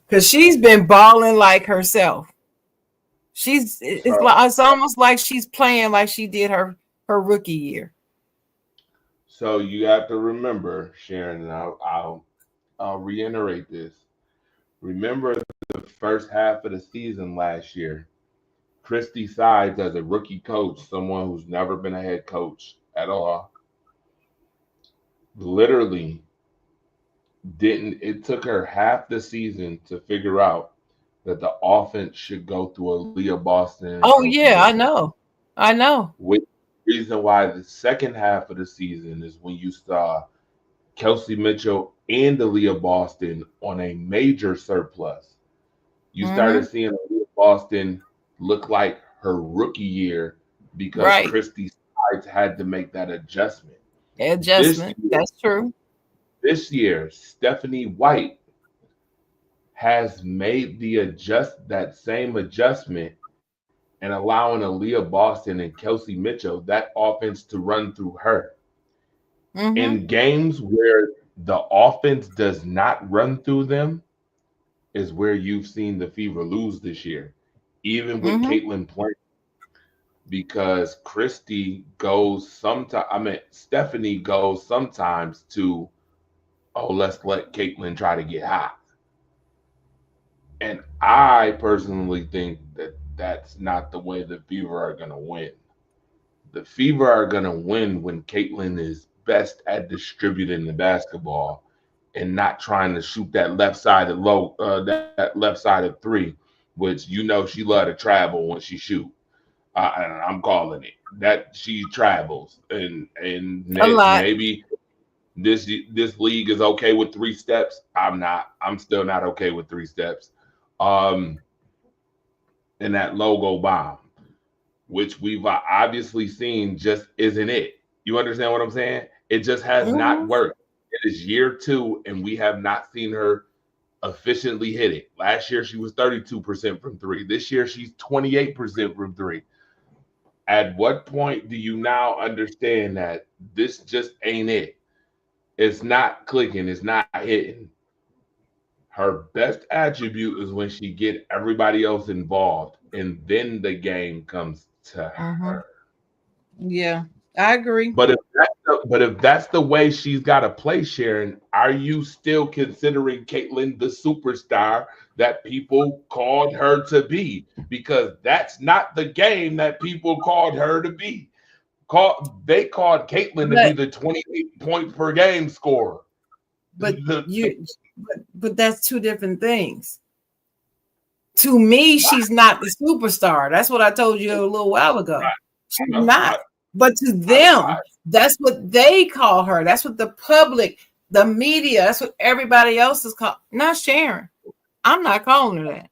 A: Because she's been balling like herself. It's almost like she's playing like she did her rookie year.
C: So you have to remember, Sharon, and I'll reiterate this. Remember the first half of the season last year, Christy Sides, as a rookie coach, someone who's never been a head coach at all, literally it took her half the season to figure out that the offense should go through Aaliyah Boston.
A: Oh yeah, I know.
C: Which reason why the second half of the season is when you saw Kelsey Mitchell and Aaliyah Boston on a major surplus. You started seeing Aaliyah Boston look like her rookie year because Christy Sides had to make that adjustment.
A: That's true.
C: This year, Stephanie White has made that same adjustment and allowing Aaliyah Boston and Kelsey Mitchell, that offense, to run through her. In games where the offense does not run through them is where you've seen the Fever lose this year, even with Caitlyn playing. Because Stephanie goes sometimes to, let's let Caitlyn try to get hot. And I personally think that that's not the way the Fever are going to win. The Fever are going to win when Caitlyn is best at distributing the basketball and not trying to shoot that left-sided that left-sided three, which she love to travel when she shoot. And I'm calling it that she travels, and maybe this league is okay with 3 steps. I'm not. I'm still not okay with 3 steps. And that logo bomb, which we've obviously seen, just isn't it. You understand what I'm saying? It just has not worked. It is year 2, and we have not seen her efficiently hit it. Last year, she was 32% from 3. This year, she's 28% from 3. At what point do you now understand that this just ain't it? It's not clicking. It's not hitting. Her best attribute is when she get everybody else involved, and then the game comes to her.
A: Yeah, I agree.
C: But if that's the way she's got to play, Sharon, are you still considering Caitlyn the superstar that people called her to be? Because that's not the game that people called her to be. They called Caitlyn to be the 28 point per game scorer.
A: But that's 2 different things. To me, she's not the superstar. That's what I told you a little while ago. Right. She's not. But to them, that's what they call her. That's what the public, the media, that's what everybody else is called. Not Sharon. I'm not calling her that.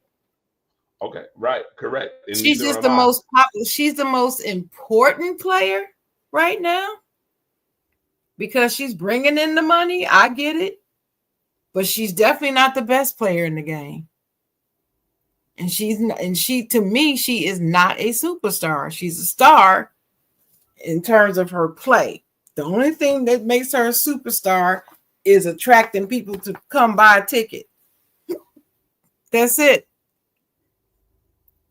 C: Okay, right, correct. And
A: She's
C: neither
A: just
C: am
A: the
C: I.
A: most popular. She's the most important player right now because she's bringing in the money. I get it, but she's definitely not the best player in the game. And to me, she is not a superstar. She's a star in terms of her play. The only thing that makes her a superstar is attracting people to come buy a ticket. That's it.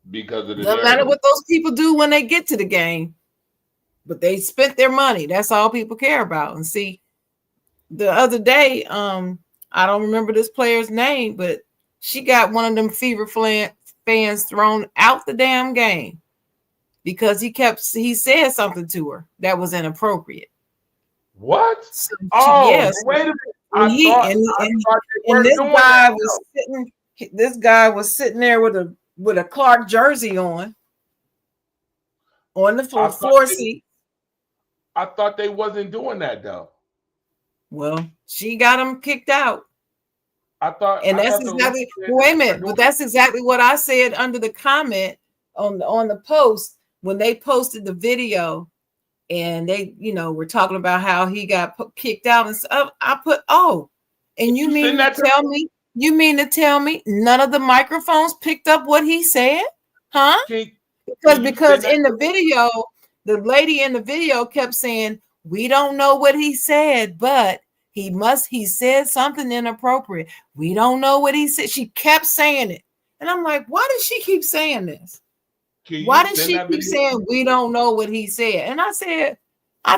C: Because of the
A: Doesn't matter
C: narrative.
A: what those people do when they get to the game, but they spent their money. That's all people care about. And see, the other day, I don't remember this player's name, but she got one of them Fever fans thrown out the damn game because he said something to her that was inappropriate.
C: What?
A: So
C: Yes. Wait a minute.
A: And
C: I thought they weren't
A: this
C: doing
A: guy
C: that,
A: was sitting. This guy was sitting there with a Clark jersey on the floor seat.
C: I thought they wasn't doing that though.
A: Well, she got him kicked out. And that's exactly. Wait a minute, but that's exactly what I said under the comment on the post when they posted the video, and they, were talking about how he got kicked out and stuff. I put, and you mean to tell me? You mean to tell me none of the microphones picked up what he said? Huh? Because in the video, the lady in the video kept saying, we don't know what he said, but he said something inappropriate. We don't know what he said. She kept saying it. And I'm like, why does she keep saying this? Why does she keep saying we don't know what he said? And I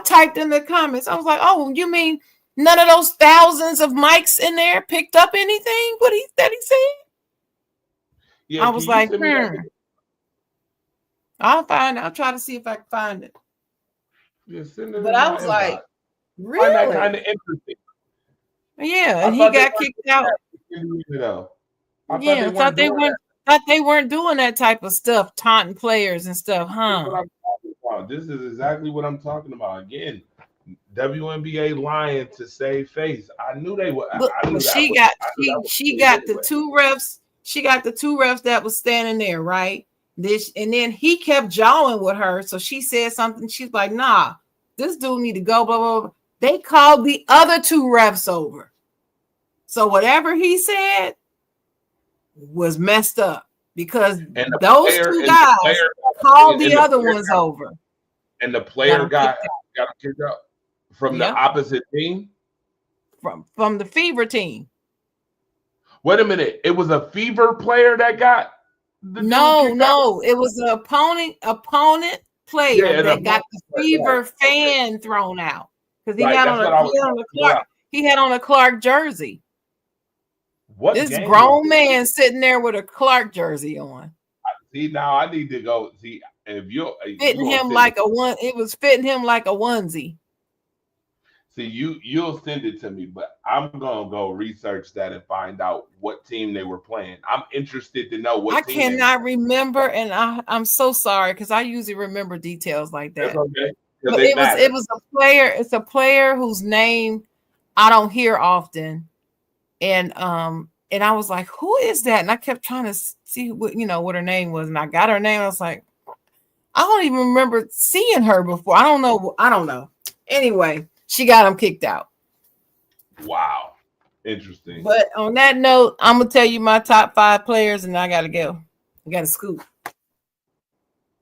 A: typed in the comments. I was like, oh, you mean none of those thousands of mics in there picked up anything that he said? Yeah, I was like, I'll try to see if I can find it.
C: Yeah,
A: but I was like, really?
C: I find that kind of interesting.
A: Yeah, and he got kicked out. I thought they weren't doing that type of stuff, taunting players and stuff, huh?
C: This is exactly what I'm talking about. Again, WNBA lying to save face. I knew they were.
A: She got the two refs. She got the two refs that was standing there, right? And then he kept jawing with her. So she said something. She's like, nah, this dude need to go, blah, blah, blah. They called the other two refs over. So whatever he said was messed up because those two guys called the other ones over.
C: And the player got kicked out from the opposite team?
A: From the Fever team.
C: Wait a minute. It was a Fever player that got
A: No, it was an opponent player that got the Fever fan thrown out because he had on a Clark jersey. This grown man sitting there with a Clark jersey on.
C: See, now I need to go see if you're
A: fitting him like it was fitting him like a onesie.
C: See, you'll send it to me, but I'm gonna go research that and find out what team they were playing. I'm interested to know what
A: I cannot remember, and I'm so sorry because I usually remember details like that.
C: That's okay.
A: But it was a player. It's a player whose name I don't hear often, and I was like, who is that? And I kept trying to see what her name was, and I got her name. I was like, I don't even remember seeing her before. I don't know. Anyway. She got him kicked out.
C: Wow. Interesting.
A: But on that note, I'm going to tell you my top 5 players and I got to go. I got to scoop.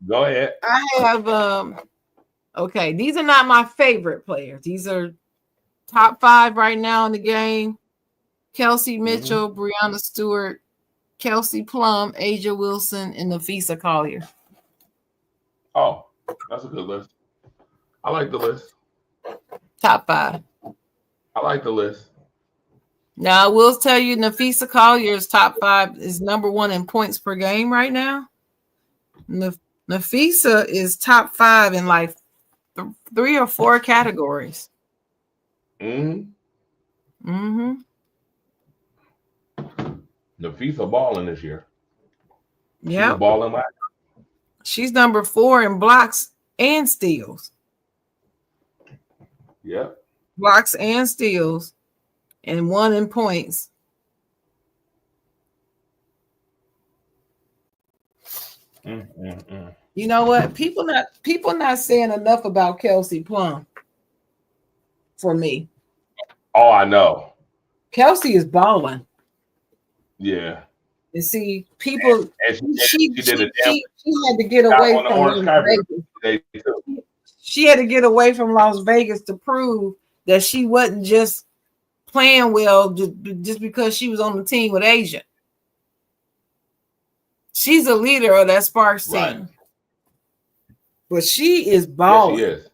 C: Go ahead.
A: I have, okay, these are not my favorite players. These are top 5 right now in the game. Kelsey Mitchell, Brianna Stewart, Kelsey Plum, Aja Wilson, and Nafisa Collier.
C: Oh, that's a good list. I like the list.
A: Top 5.
C: I like the list.
A: Now I will tell you, Nafisa Collier's top 5 is number 1 in points per game right now. Nafisa is top 5 in like 3 or 4 categories.
C: Nafisa balling this year.
A: Yeah,
C: balling last.
A: She's number 4 in blocks and steals.
C: Yeah.
A: Blocks and steals, and 1 in points. You know what? People not saying enough about Kelsey Plum for me.
C: Oh, I know.
A: Kelsey is balling.
C: Yeah.
A: And see, people
C: And
A: she
C: did a damn
A: had to get away
C: on the
A: from
C: orange
A: Las
C: carpet
A: Vegas.
C: today too.
A: She had to get away from Las Vegas to prove that she wasn't just playing well just because she was on the team with Asia. She's a leader of that Sparks team.
C: Right.
A: But she is
C: Yes,
A: balling.
C: she is.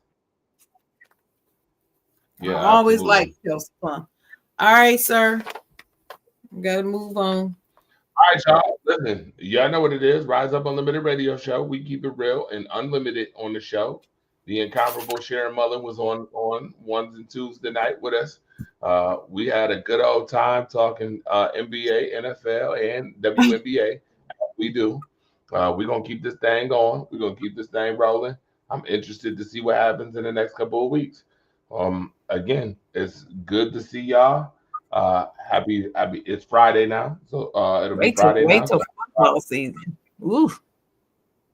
C: Yeah,
A: I always
C: absolutely.
A: like Kelsey Plum. All right, sir. We gotta move on.
C: All right, y'all. Listen, y'all know what it is. Rise Up Unlimited Radio Show. We keep it real and unlimited on the show. The incomparable Sharon Mullen was on ones and twos tonight with us. We had a good old time talking NBA, NFL, and WNBA. We do. We're gonna keep this thing going. We're gonna keep this thing rolling. I'm interested to see what happens in the next couple of weeks. Again, it's good to see y'all. Happy it's Friday now, so it'll be Friday now.
A: Wait till football season. Ooh.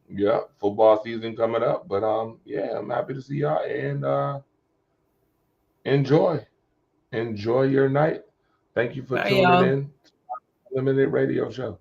C: Yeah, football season coming up, but yeah, I'm happy to see y'all and enjoy your night. Thank you for
A: Bye,
C: tuning
A: y'all.
C: in to the Limited Radio Show.